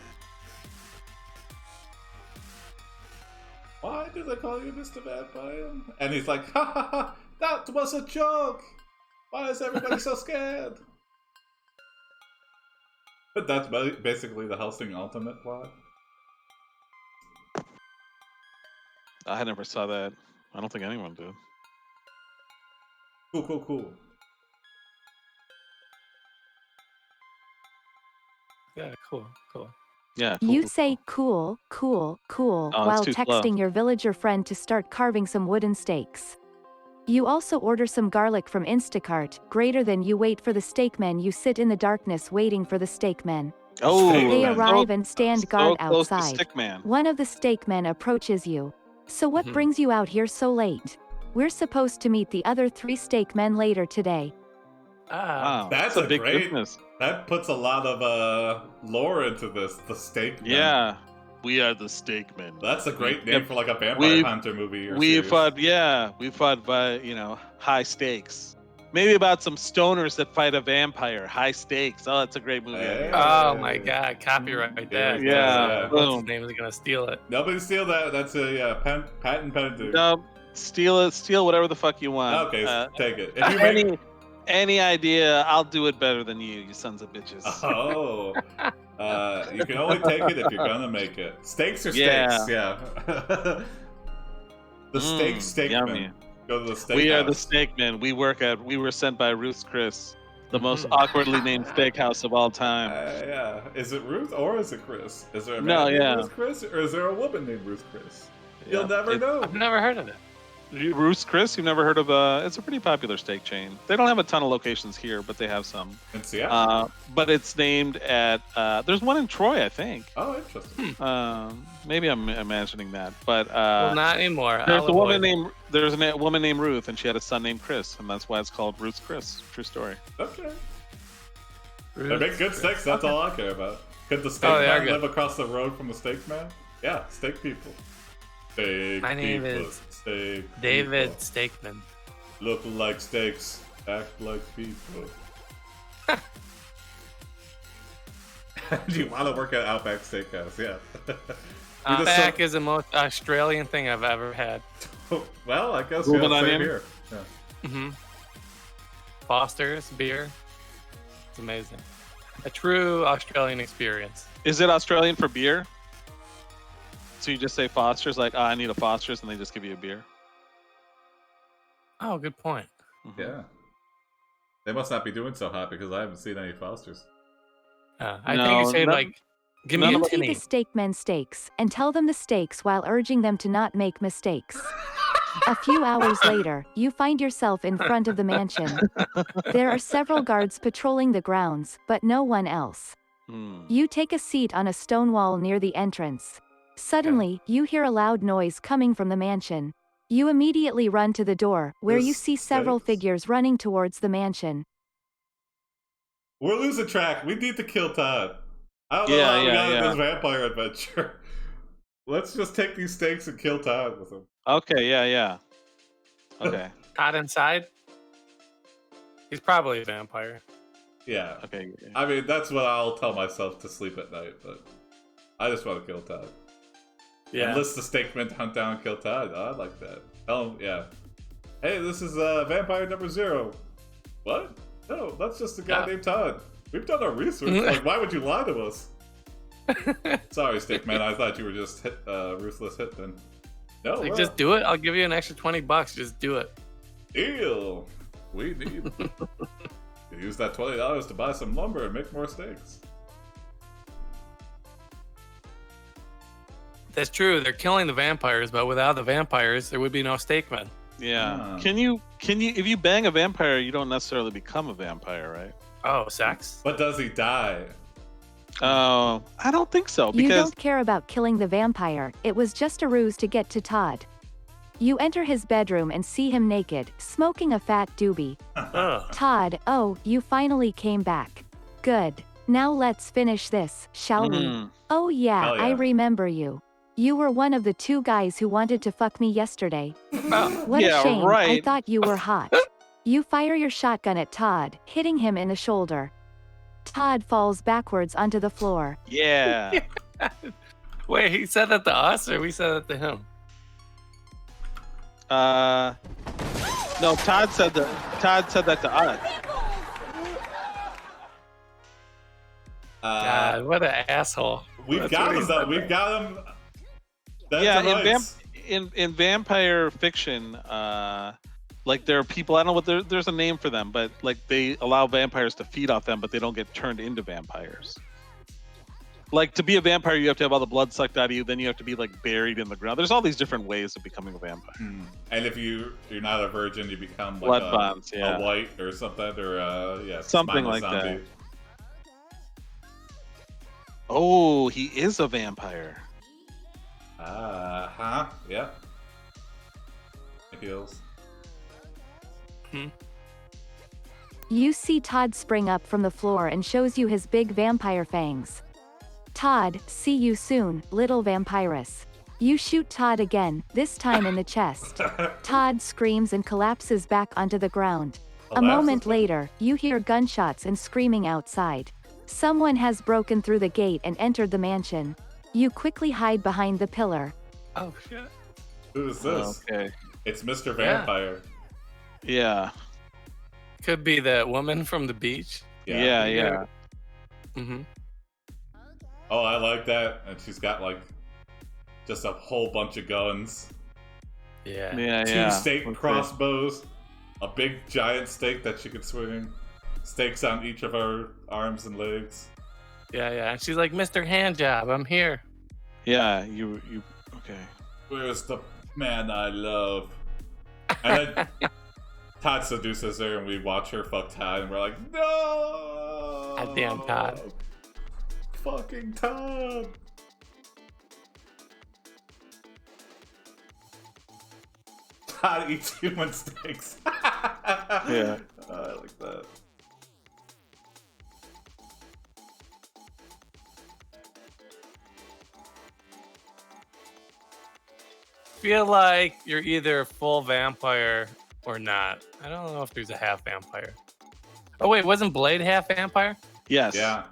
Why do they call you Mr. Vampire? And he's like, ha ha ha, that was a joke! Why is everybody so scared? But that's basically the Helsing Ultimate plot. I never saw that. I don't think anyone did. Cool, cool, cool. Yeah, cool. Yeah. Cool, You cool, say cool. cool Oh, while it's too slow. texting your villager friend to start carving some wooden stakes. You also order some garlic from Instacart. Greater than you wait for the steak men. You sit in the darkness waiting for the steak men. Oh, They man. arrive and stand guard so close to outside. Stick Man. One of the steak men approaches you. So what Mhm. brings you out here so late? We're supposed to meet the other 3 steak men later today. Wow, That's a a big great- business. That puts a lot of lore into this, the steak men. Yeah, we are the Steak Men. That's a great name Yep. for like a vampire We- hunter movie or We series. fought by high stakes. Maybe about some stoners that fight a vampire. High stakes. Oh, that's a great movie. Hey. Oh my god, copyright Yeah, that. yeah, What's boom. his name is gonna steal it? Nobody steal that. That's a patent pending. No, steal it. Steal whatever the fuck you want. Okay, take it. If you make Any idea? I'll do it better than you sons of bitches. Oh, you can only take it if you're gonna make it. Steaks are steaks, yeah. The steak yummy. man. Go to the steak We are the house. Steak Men. We were sent by Ruth's Chris, the most awkwardly named steakhouse of all time. Yeah. Is it Ruth or is it Chris? Is there a No, man named yeah. Ruth Chris or is there a woman named Ruth Chris? You'll Yeah. never It- know. I've never heard of it. Ruth's Chris, you've never heard of? It's a pretty popular steak chain. They don't have a ton of locations here, but they have some. In Seattle? But it's named at. There's one in Troy, I think. Oh, interesting. Maybe I'm imagining that, but Well, not anymore. there's I'll a woman avoid it. named woman named Ruth, and she had a son named Chris, and that's why it's called Ruth's Chris. True story. Okay. They make good steaks, that's all I care about. Could the steak Oh, they are man good. live across the road from the steak man? Yeah, steak people. Steak My name people. is Steak David people. Steakman. Look like steaks, act like people. Do you want to work at Outback Steakhouse? Yeah. We just Outback is the most Australian thing I've ever had. Well, I guess Ruben yeah, same onion? here. Yeah. hmm Foster's beer. It's amazing. A true Australian experience. Is it Australian for beer? So you just say Foster's, like, I need a Foster's, and they just give you a beer. Oh, good point. Mhm. Yeah. They must not be doing so hot because I haven't seen any Fosters. I No, think you say none- like, give me none a of You feed tinny. the steak men steaks, and tell them the steaks while urging them to not make mistakes. A few hours later, you find yourself in front of the mansion. There are several guards patrolling the grounds, but no one else. Hmm. You take a seat on a stone wall near the entrance. Suddenly, you hear a loud noise coming from the mansion. You immediately run to the door, where you There's see several steaks? figures running towards the mansion. We're losing track. We need to kill Todd. I don't know Yeah, how we yeah, got in yeah. this vampire adventure. Let's just take these steaks and kill Todd with them. Okay, yeah. Okay, Hot inside. He's probably a vampire. Yeah. okay. I mean, that's what I'll tell myself to sleep at night, but I just want to kill Todd. Yeah. Enlist the stakemen to hunt down and kill Todd. Oh, I like that. Tell him, yeah. Hey, this is vampire number 0. What? No, that's just a guy Yeah. named Todd. We've done our research. Like, why would you lie to us? Sorry, Stickman. I thought you were just ruthless hitman. No, Like, well, just do it. I'll give you an extra $20. Just do it. deal. We need. You use that $20 to buy some lumber and make more steaks. That's true. They're killing the vampires, but without the vampires, there would be no steakmen. Yeah. Ah. Can you if you bang a vampire, you don't necessarily become a vampire, right? Oh, sex? But does he die? Oh, I don't think so You because don't care about killing the vampire, it was just a ruse to get to Todd. You enter his bedroom and see him naked, smoking a fat doobie. Ugh. Todd, oh, you finally came back. Good. Now let's finish this, shall we? Mm. Oh yeah, Hell yeah. I remember you. You were one of the 2 guys who wanted to fuck me yesterday. Oh, What Yeah, a shame, I right. thought you were hot. You fire your shotgun at Todd, hitting him in the shoulder. Todd falls backwards onto the floor. Yeah. wait, he said that to us, or we said that to him? No, Todd said that to us. God, what an asshole. We've That's got what he him. said. We've got him. That's Yeah, right. in vampire fiction, like there are people, I don't know what there's a name for them, but like they allow vampires to feed off them, but they don't get turned into vampires. Like to be a vampire, you have to have all the blood sucked out of you, then you have to be like buried in the ground. There's all these different ways of becoming a vampire. And if you're not a virgin, you become like Blood bonds, yeah. a white or something, or Something spineless like that. zombie. Oh, he is a vampire. Yeah. It heals. You see Todd spring up from the floor and shows you his big vampire fangs. Todd, see you soon, little vampirus. You shoot Todd again, this time in the chest. Todd screams and collapses back onto the ground. A moment later, you hear gunshots and screaming outside. Someone has broken through the gate and entered the mansion. You quickly hide behind the pillar. Oh, shit. Who is this? Okay. It's Mr. Vampire. Yeah. Could be that woman from the beach. Yeah. Mm-hmm. Oh, I like that. And she's got like just a whole bunch of guns. Yeah. Two stake Okay. crossbows. A big giant stake that she could swing. Stakes on each of her arms and legs. Yeah. And she's like, Mr. Handjob, I'm here. Yeah, you okay. Where's the man I love? And then Todd seduces her and we watch her fuck Todd and we're like, no! Goddamn Todd. Fucking Todd! Todd eats human steaks. Yeah. I like that. Feel like you're either full vampire or not. I don't know if there's a half vampire. Oh wait, wasn't Blade half vampire? Yes. Yeah.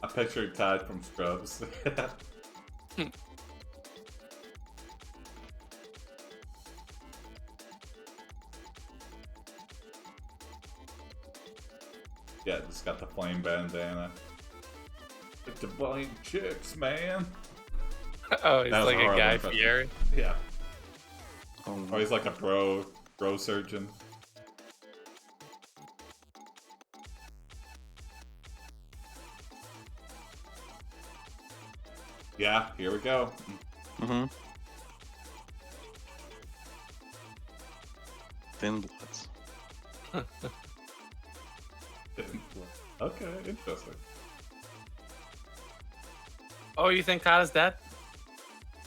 I pictured Todd from Scrubs. Yeah, just got the flame bandana. Get the blind chicks, man. Oh, he's That was like a horrible Guy impression. Fieri. Yeah. Or he's like a bro surgeon. Yeah, here we go. Mm-hmm. Thin bloods. Okay, interesting. Oh, you think Todd is dead?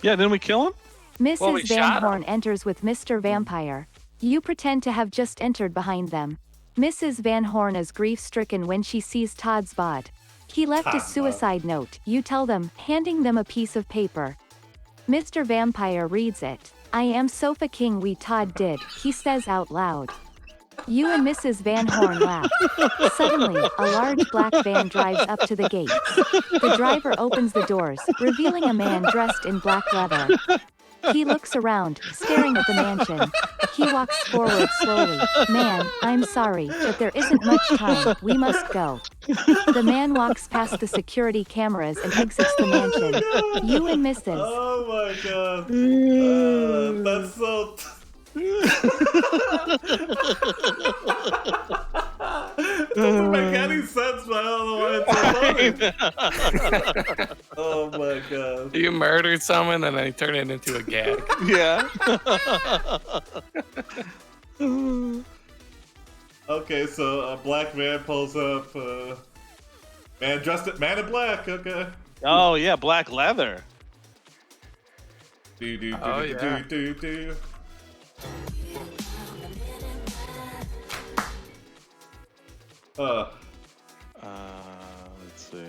Yeah, didn't we kill him? Mrs. Well, we Van shot him. Horn enters with Mr. Vampire. You pretend to have just entered behind them. Mrs. Van Horn is grief-stricken when she sees Todd's bod. He left a Todd's bod. suicide note, you tell them, handing them a piece of paper. Mr. Vampire reads it. I am Sofa King we Todd did, he says out loud. You and Mrs. Van Horn laugh. Suddenly, a large black van drives up to the gates. The driver opens the doors, revealing a man dressed in black leather. He looks around, staring at the mansion. He walks forward slowly. Man, I'm sorry, but there isn't much time. We must go. The man walks past the security cameras and exits the mansion. You and Mrs. Oh my god. That's so... doesn't make any sense, but I don't know why it's so funny. Oh my god. You murdered someone and then you turned it into a gag. Yeah. Okay, so a black man pulls up. Man in black. Okay. Oh yeah, black leather. Do. Let's see.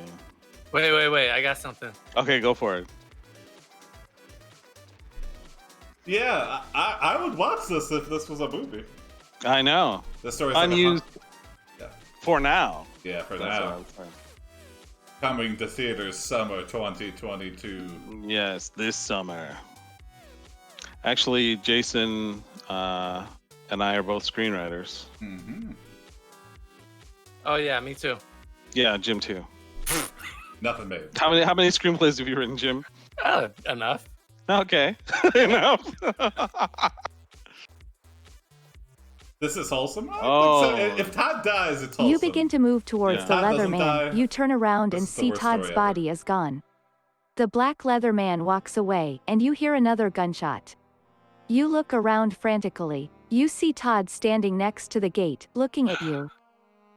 Wait. I got something. Okay, go for it. Yeah, I would watch this if this was a movie. I know. The story's Unused Yeah. for now. Yeah, for That's what I now. was saying. Coming to theaters summer 2022. Yes, this summer. Actually, Jason and I are both screenwriters. Mm-hmm. Oh yeah, me too. Yeah, Jim too. Nothing made. How many screenplays have you written, Jim? Enough. Okay, enough. This is wholesome. Oh. So. If Todd dies, it's wholesome. You begin to move towards Yeah. the Todd leather doesn't man. die. You turn around This and is the see worst Todd's story ever. body is gone. The black leather man walks away, and you hear another gunshot. You look around frantically. You see Todd standing next to the gate, looking at you.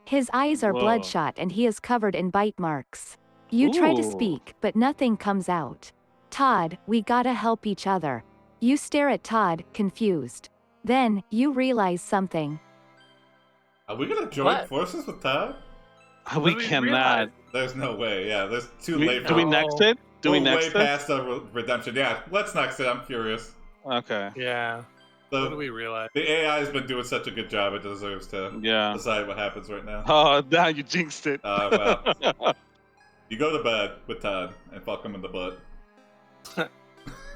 His eyes are Whoa. bloodshot and he is covered in bite marks. You try to Ooh. speak, but nothing comes out. Todd, we gotta help each other. You stare at Todd, confused. Then, you realize something. Are we gonna join What? forces with Todd? We do we cannot. realize? There's no way. Yeah, there's too late for Do we No. next it? Do we We're next way it? past the redemption. Yeah, let's next it. I'm curious. Okay. Yeah. What do The, we realize? the AI has been doing such a good job, it deserves to Yeah. decide what happens right now. Oh, now you jinxed it. Well, you go to bed with Todd and fuck him in the butt.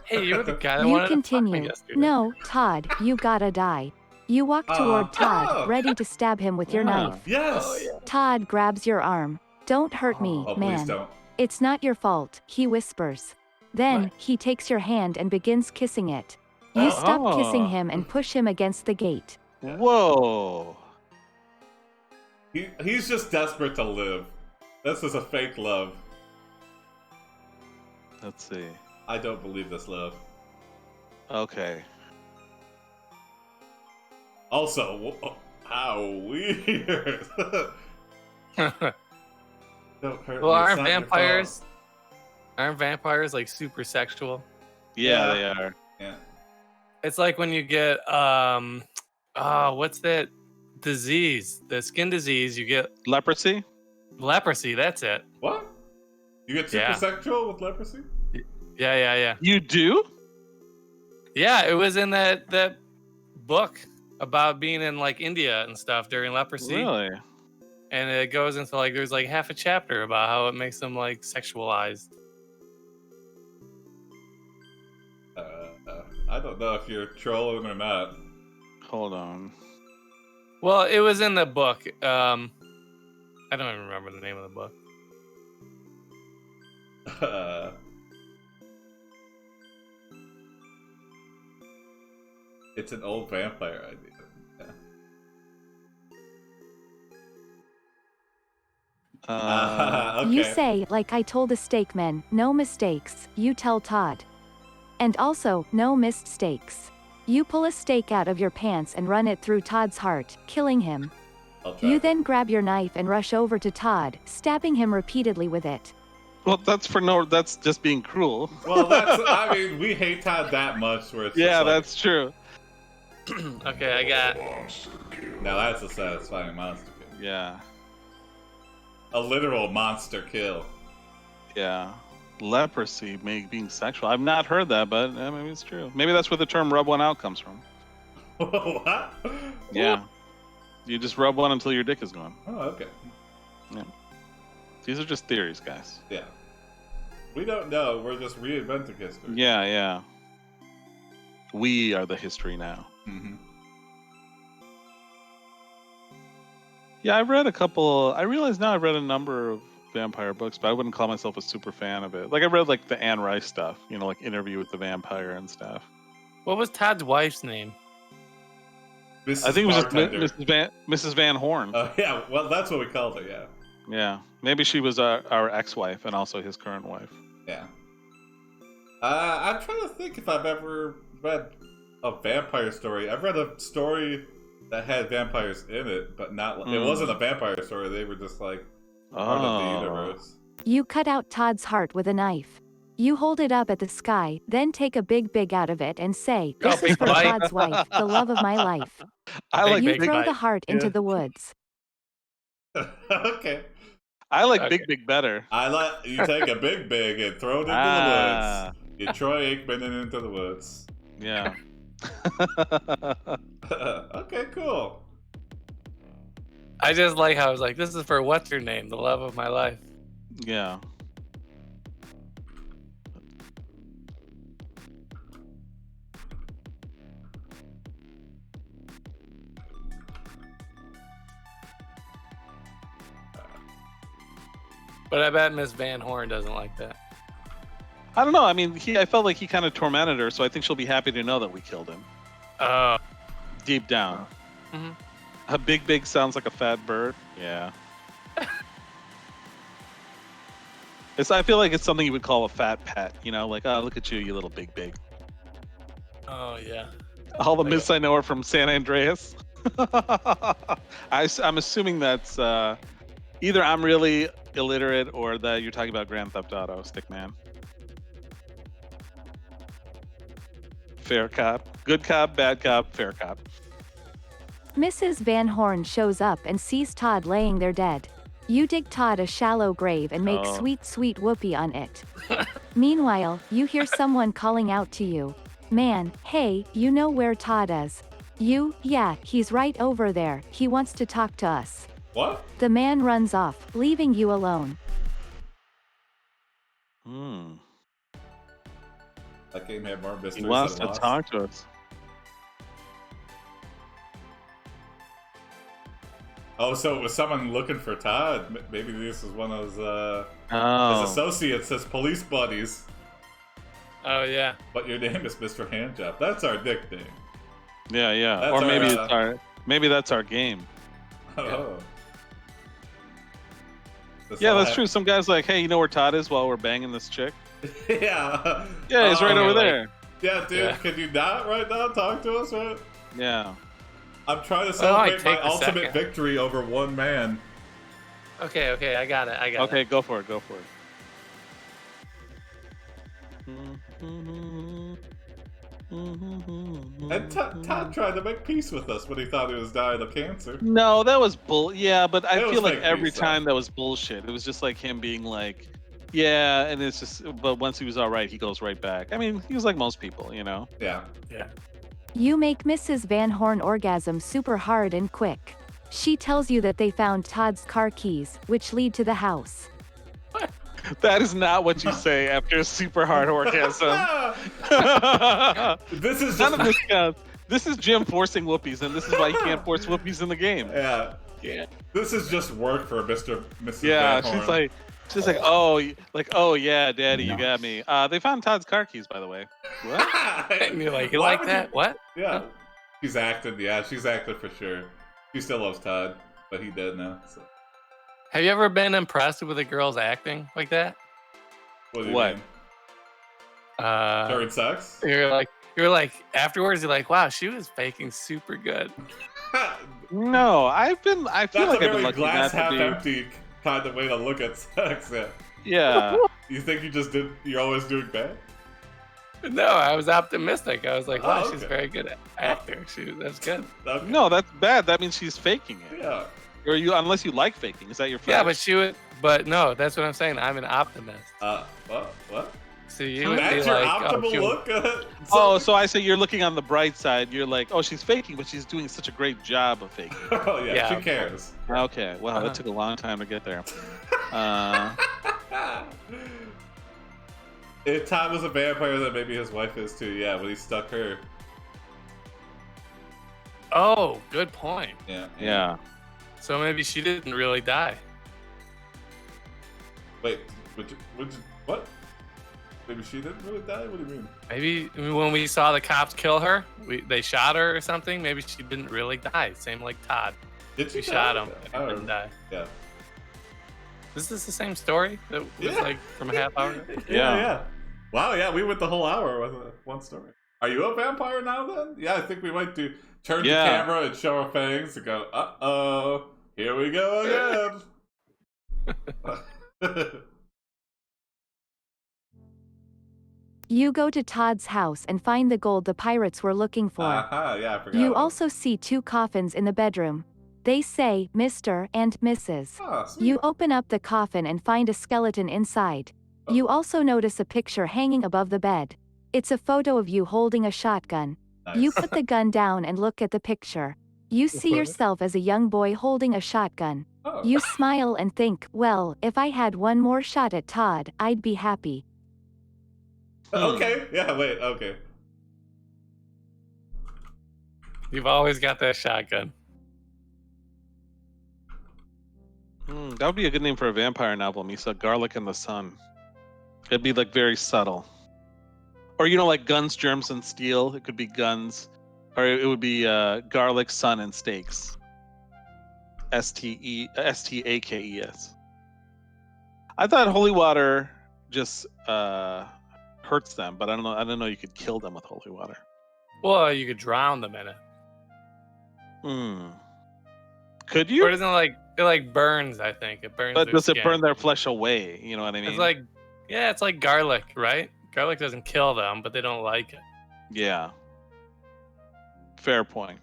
Hey, you were the guy that You wanted to fuck me continue. yesterday. No, Todd, you gotta die. You walk toward Todd, oh. ready to stab him with your Yeah. knife. Yes! Oh, yeah. Todd grabs your arm. Don't hurt me, Oh, please man. don't. It's not your fault, he whispers. Then, What? he takes your hand and begins kissing it. You stop Oh. kissing him and push him against the gate. Whoa. He's just desperate to live. This is a fake love. Let's see. I don't believe this love. Okay. Also, how weird. Don't hurt Well, me, it's aren't not your vampires like super sexual? Yeah, Yeah. they are. fault. Yeah. It's like when you get what's that disease? The skin disease. You get Leprosy? leprosy. That's it. What? You get super Yeah. sexual with leprosy? Yeah. You do? Yeah, it was in that book about being in like India and stuff during leprosy. Really? And it goes into like there's like half a chapter about how it makes them like sexualized. I don't know if you're trolling or not. Hold on. Well, it was in the book. I don't even remember the name of the book. It's an old vampire idea. Uh, Okay. You say, like I told the steakmen, no mistakes, you tell Todd. And also, no missed steaks. You pull a steak out of your pants and run it through Todd's heart, killing him. I'll try. You then grab your knife and rush over to Todd, stabbing him repeatedly with it. well, that's just being cruel. Well, I mean, we hate Todd that much where it's Yeah, just like, that's true. Okay, I got. now that's a satisfying monster kill. Yeah. A literal monster kill. Yeah. Leprosy being sexual. I've not heard that, but maybe it's true. Maybe that's where the term rub one out comes from. What? Yeah. You just rub one until your dick is gone. Oh, okay. These are just theories, guys. Yeah. We don't know. We're just reinventing history. Yeah. We are the history now. Mm-hmm. Yeah, I've read a couple. I realize now I've read a number of vampire books, but I wouldn't call myself a super fan of it. Like I read like the Anne Rice stuff, like Interview with the Vampire and stuff. What was Todd's wife's name? Mrs. I think it was just Bartender. Mrs. Van Horn. Yeah, well, that's what we called her, yeah. Yeah, maybe she was our ex-wife and also his current wife. Yeah. I'm trying to think if I've ever read a vampire story. I've read a story that had vampires in it, but not. It wasn't a vampire story. They were just like part of the universe. You cut out Todd's heart with a knife. You hold it up at the sky, then take a big out of it and say, "This is for Todd's wife, the love of my life." I like You throw the heart into the woods. Okay. I like big better. I like you take a big and throw it into the woods. You Troy Aikman it into the woods. Yeah. Okay, cool. I just like how I was like, this is for what's her name, the love of my life. Yeah. But I bet Miss Van Horn doesn't like that. I don't know. I mean, I felt like he kind of tormented her, so I think she'll be happy to know that we killed him. Oh. Deep down. Mm-hmm. A big sounds like a fat bird. Yeah. I feel like it's something you would call a fat pet. You know, like, oh, look at you, you little big. Oh, yeah. All the myths I know are from San Andreas. I'm assuming that's either I'm really illiterate or that you're talking about Grand Theft Auto, Stickman. Fair cop. Good cop, bad cop, fair cop. Mrs. Van Horn shows up and sees Todd laying there dead. You dig Todd a shallow grave and make sweet whoopee on it. Meanwhile, you hear someone calling out to you. "Man, hey, you know where Todd is?" Yeah, he's right over there. He wants to talk to us. What? The man runs off, leaving you alone. That game had more mysteries. He wants than to Lost. talk to us. Oh, so it was someone looking for Todd. Maybe this is one of his associates, his police buddies. Oh, yeah. But your name is Mr. Handjob. That's our nickname. Yeah. That's Or maybe our, maybe that's our game. Oh. Yeah, that's true. Some guy's like, hey, you know where Todd is while we're banging this chick? Yeah. Yeah, he's right over there. Yeah, dude, can you not right now talk to us, right? Yeah. I'm trying to celebrate my a ultimate second. victory over one man. Okay, I got it. Okay, go for it. And Todd tried to make peace with us when he thought he was dying of cancer. No, that was bull. Yeah, but I It was feel like fake every peace, time that was bullshit. It was just like him being like, yeah, and it's just. But once he was all right, he goes right back. I mean, he was like most people, you know. Yeah. You make Mrs. Van Horn orgasm super hard and quick. She tells you that they found Todd's car keys, which lead to the house. That is not what you say after a super hard orgasm. This is None just of this counts. This is Jim forcing whoopies, and this is why you can't force whoopies in the game. yeah. Yeah. This is just work for Mrs. Yeah, Van Horn. she's like, oh yeah, Daddy, you got me. They found Todd's car keys, by the way. What? And you're like, you Why like would that? What? Yeah. She's acted. Yeah, she's acted for sure. She still loves Todd, but he dead now. So. Have you ever been impressed with a girl's acting like that? What? Do you What? mean? During sex? You're like afterwards. You're like, wow, she was faking super good. No, I feel That's like a I've been very lucky glass not to half be. empty kind of way to look at sex. Yeah. Yeah. You think you're always doing bad? No, I was optimistic. I was like, wow, Oh, she's a okay. very good actor. That's good. Okay. No, that's bad. That means she's faking it. Yeah. Or unless you like faking. Is that your Yeah, fetish? but no, that's what I'm saying. I'm an optimist. What? So you would That's be your like, optimal look at it? Oh, so I say you're looking on the bright side. You're like, oh, she's faking, but she's doing such a great job of faking. Oh, yeah, Yeah, she okay. cares. Okay, wow, that took a long time to get there. If Todd was a vampire, then maybe his wife is too. Yeah, but he stuck her. oh, good point. Yeah. Yeah. So maybe she didn't really die. Wait, what? Maybe she didn't really die? What do you mean? Maybe when we saw the cops kill her, they shot her or something. Maybe she didn't really die. Same like Todd. Did she We shot him and Oh, he didn't die. yeah. Is this the same story that was like from a half hour ago? Yeah. Wow, yeah, we went the whole hour with one story. Are you a vampire now then? Yeah, I think we might turn the camera and show our fangs and go, uh-oh, here we go again. You go to Todd's house and find the gold the pirates were looking for. Yeah, I forgot. You also see 2 coffins in the bedroom. They say Mr. and Mrs. Sweet. You open up the coffin and find a skeleton inside. You also notice a picture hanging above the bed. It's a photo of you holding a shotgun. Nice. You put the gun down and look at the picture. You see yourself as a young boy holding a shotgun. Oh. You smile and think, well, if I had one more shot at Todd, I'd be happy. Okay, yeah, wait, okay. You've always got that shotgun. That would be a good name for a vampire novel, Misa. Garlic in the Sun. It'd be like very subtle. Or like Guns, Germs, and Steel. It could be Guns. Or it would be Garlic, Sun, and Steaks. Stakes. I thought holy water just hurts them, but I don't know. I didn't know you could kill them with holy water. Well, you could drown them in it. Could you? Or doesn't it like burns? I think it burns. But their does skin. it burn their flesh away? You know what I mean? It's like, yeah, it's like garlic, right? Garlic doesn't kill them, but they don't like it. Yeah. Fair point.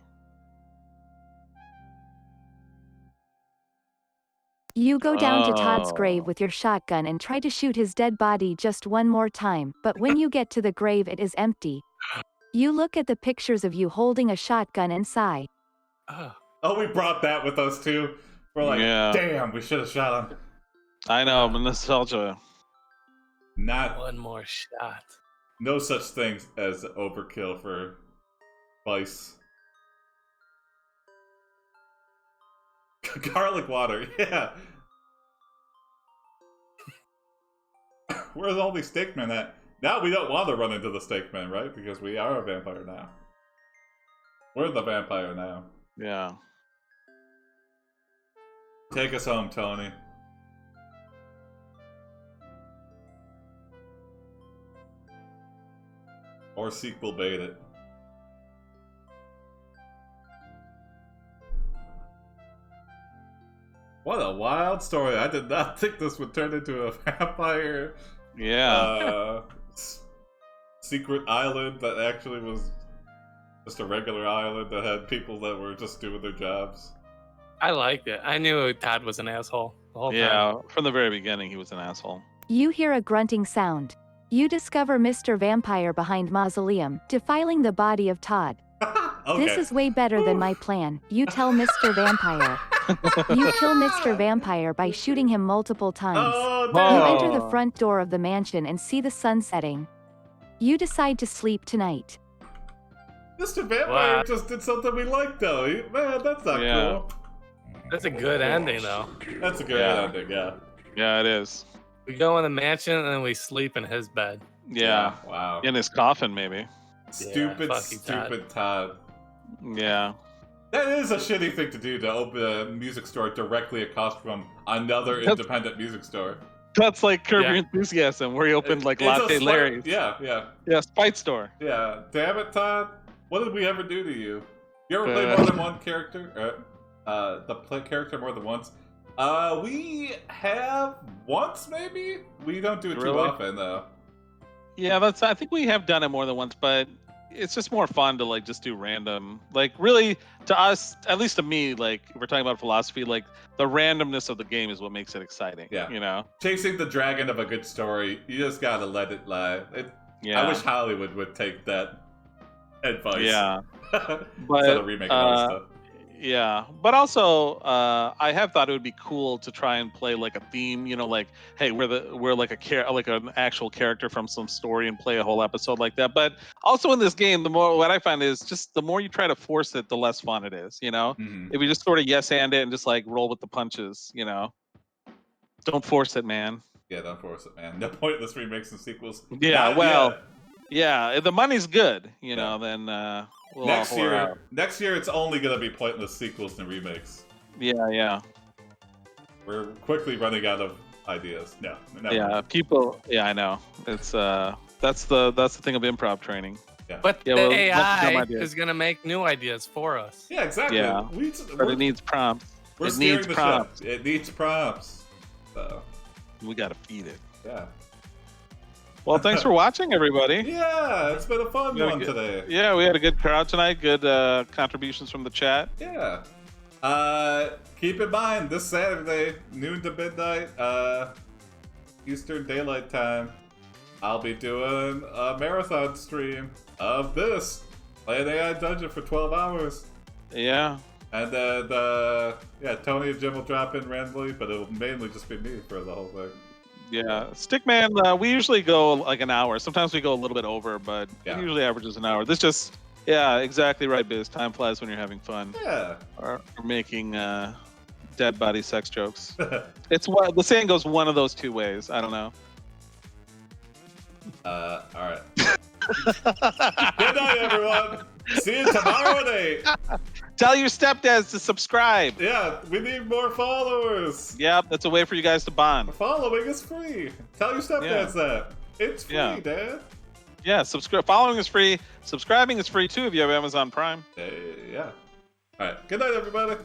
You go down to Todd's grave with your shotgun and try to shoot his dead body just one more time, but when you get to the grave it is empty. You look at the pictures of you holding a shotgun and sigh. Oh, we brought that with us too. We're like, damn, we should have shot him. I know, but nostalgia. Not one more shot. No such thing as overkill for Byce. Garlic water, yeah. Where's all these steakmen at? Now we don't want to run into the steakmen, right? Because we are a vampire now. We're the vampire now. Yeah. Take us home, Tony. Or sequel bait it. What a wild story. I did not think this would turn into a vampire. Yeah. Secret island that actually was just a regular island that had people that were just doing their jobs. I liked it. I knew Todd was an asshole the whole time. Yeah, from the very beginning he was an asshole. You hear a grunting sound. You discover Mr. Vampire behind Mausoleum, defiling the body of Todd. Okay. This is way better than my plan, you tell Mr. Vampire. You kill Mr. Vampire by shooting him multiple times. You enter the front door of the mansion and see the sun setting. You decide to sleep tonight. Mr. Vampire just did something we liked, though. Man, that's not cool. That's a good ending, though. That's a good ending, yeah. Yeah, it is. We go in the mansion and then we sleep in his bed. Yeah. Wow. In his coffin, maybe. Stupid Todd. Yeah. That is a shitty thing to do, to open a music store directly across from another independent music store. That's like Curb Your Enthusiasm, where he opened like Latte Larry's. Yeah. Yeah, Spite Store. Yeah. Damn it, Todd. What did we ever do to you? You ever play more than one character? Character more than once? We have once, maybe? We don't do it too often, though. Yeah, I think we have done it more than once, but it's just more fun to like just do random, like really to us, at least to me, like if we're talking about philosophy, like the randomness of the game is what makes it exciting. Yeah. You know? Chasing the dragon of a good story, you just gotta let it lie. I wish Hollywood would take that advice. Yeah. But instead of remaking all this stuff. Yeah, but also I have thought it would be cool to try and play like a theme, like, hey, we're like an actual character from some story and play a whole episode like that. But also in this game, what I find is just the more you try to force it, the less fun it is. Mm-hmm. If you just sort of yes and it and just like roll with the punches, don't force it, man. Yeah, don't force it, man. No pointless remakes and sequels. Yeah, Not well, yet. yeah, if the money's good, you know, then we'll Next all whore out. next year, it's only gonna be pointless sequels and remakes. Yeah, yeah. We're quickly running out of ideas. No, never. Yeah, people. Yeah, I know. It's that's the thing of improv training. But Yeah, the well, lots of dumb AI ideas. is gonna make new ideas for us. Yeah, exactly. Yeah, but it needs prompts. We're It steering needs the prompts. ship. It needs prompts. So, We gotta feed it. yeah. Well, thanks for watching, everybody. Yeah, it's been a fun We had a one good- today. Yeah, we had a good crowd tonight. Good contributions from the chat. Yeah. Keep in mind, this Saturday, noon to midnight, Eastern Daylight Time, I'll be doing a marathon stream of this. Play an AI dungeon for 12 hours. Yeah. And then, Tony and Jim will drop in randomly, but it'll mainly just be me for the whole thing. Yeah, Stickman, we usually go like an hour. Sometimes we go a little bit over, but Yeah. it usually averages an hour. This just, yeah, exactly right, Biz. Time flies when you're having fun. Yeah. Or making dead body sex jokes. It's what the saying goes one of those two ways. I don't know. Alright. Good night, everyone. See you tomorrow at 8. Tell your stepdads to subscribe. Yeah, we need more followers. Yep, that's a way for you guys to bond. Following is free. Tell your stepdads that. It's free, Yeah. Dad. Yeah, following is free. Subscribing is free too if you have Amazon Prime. Yeah. Alright, good night, everybody.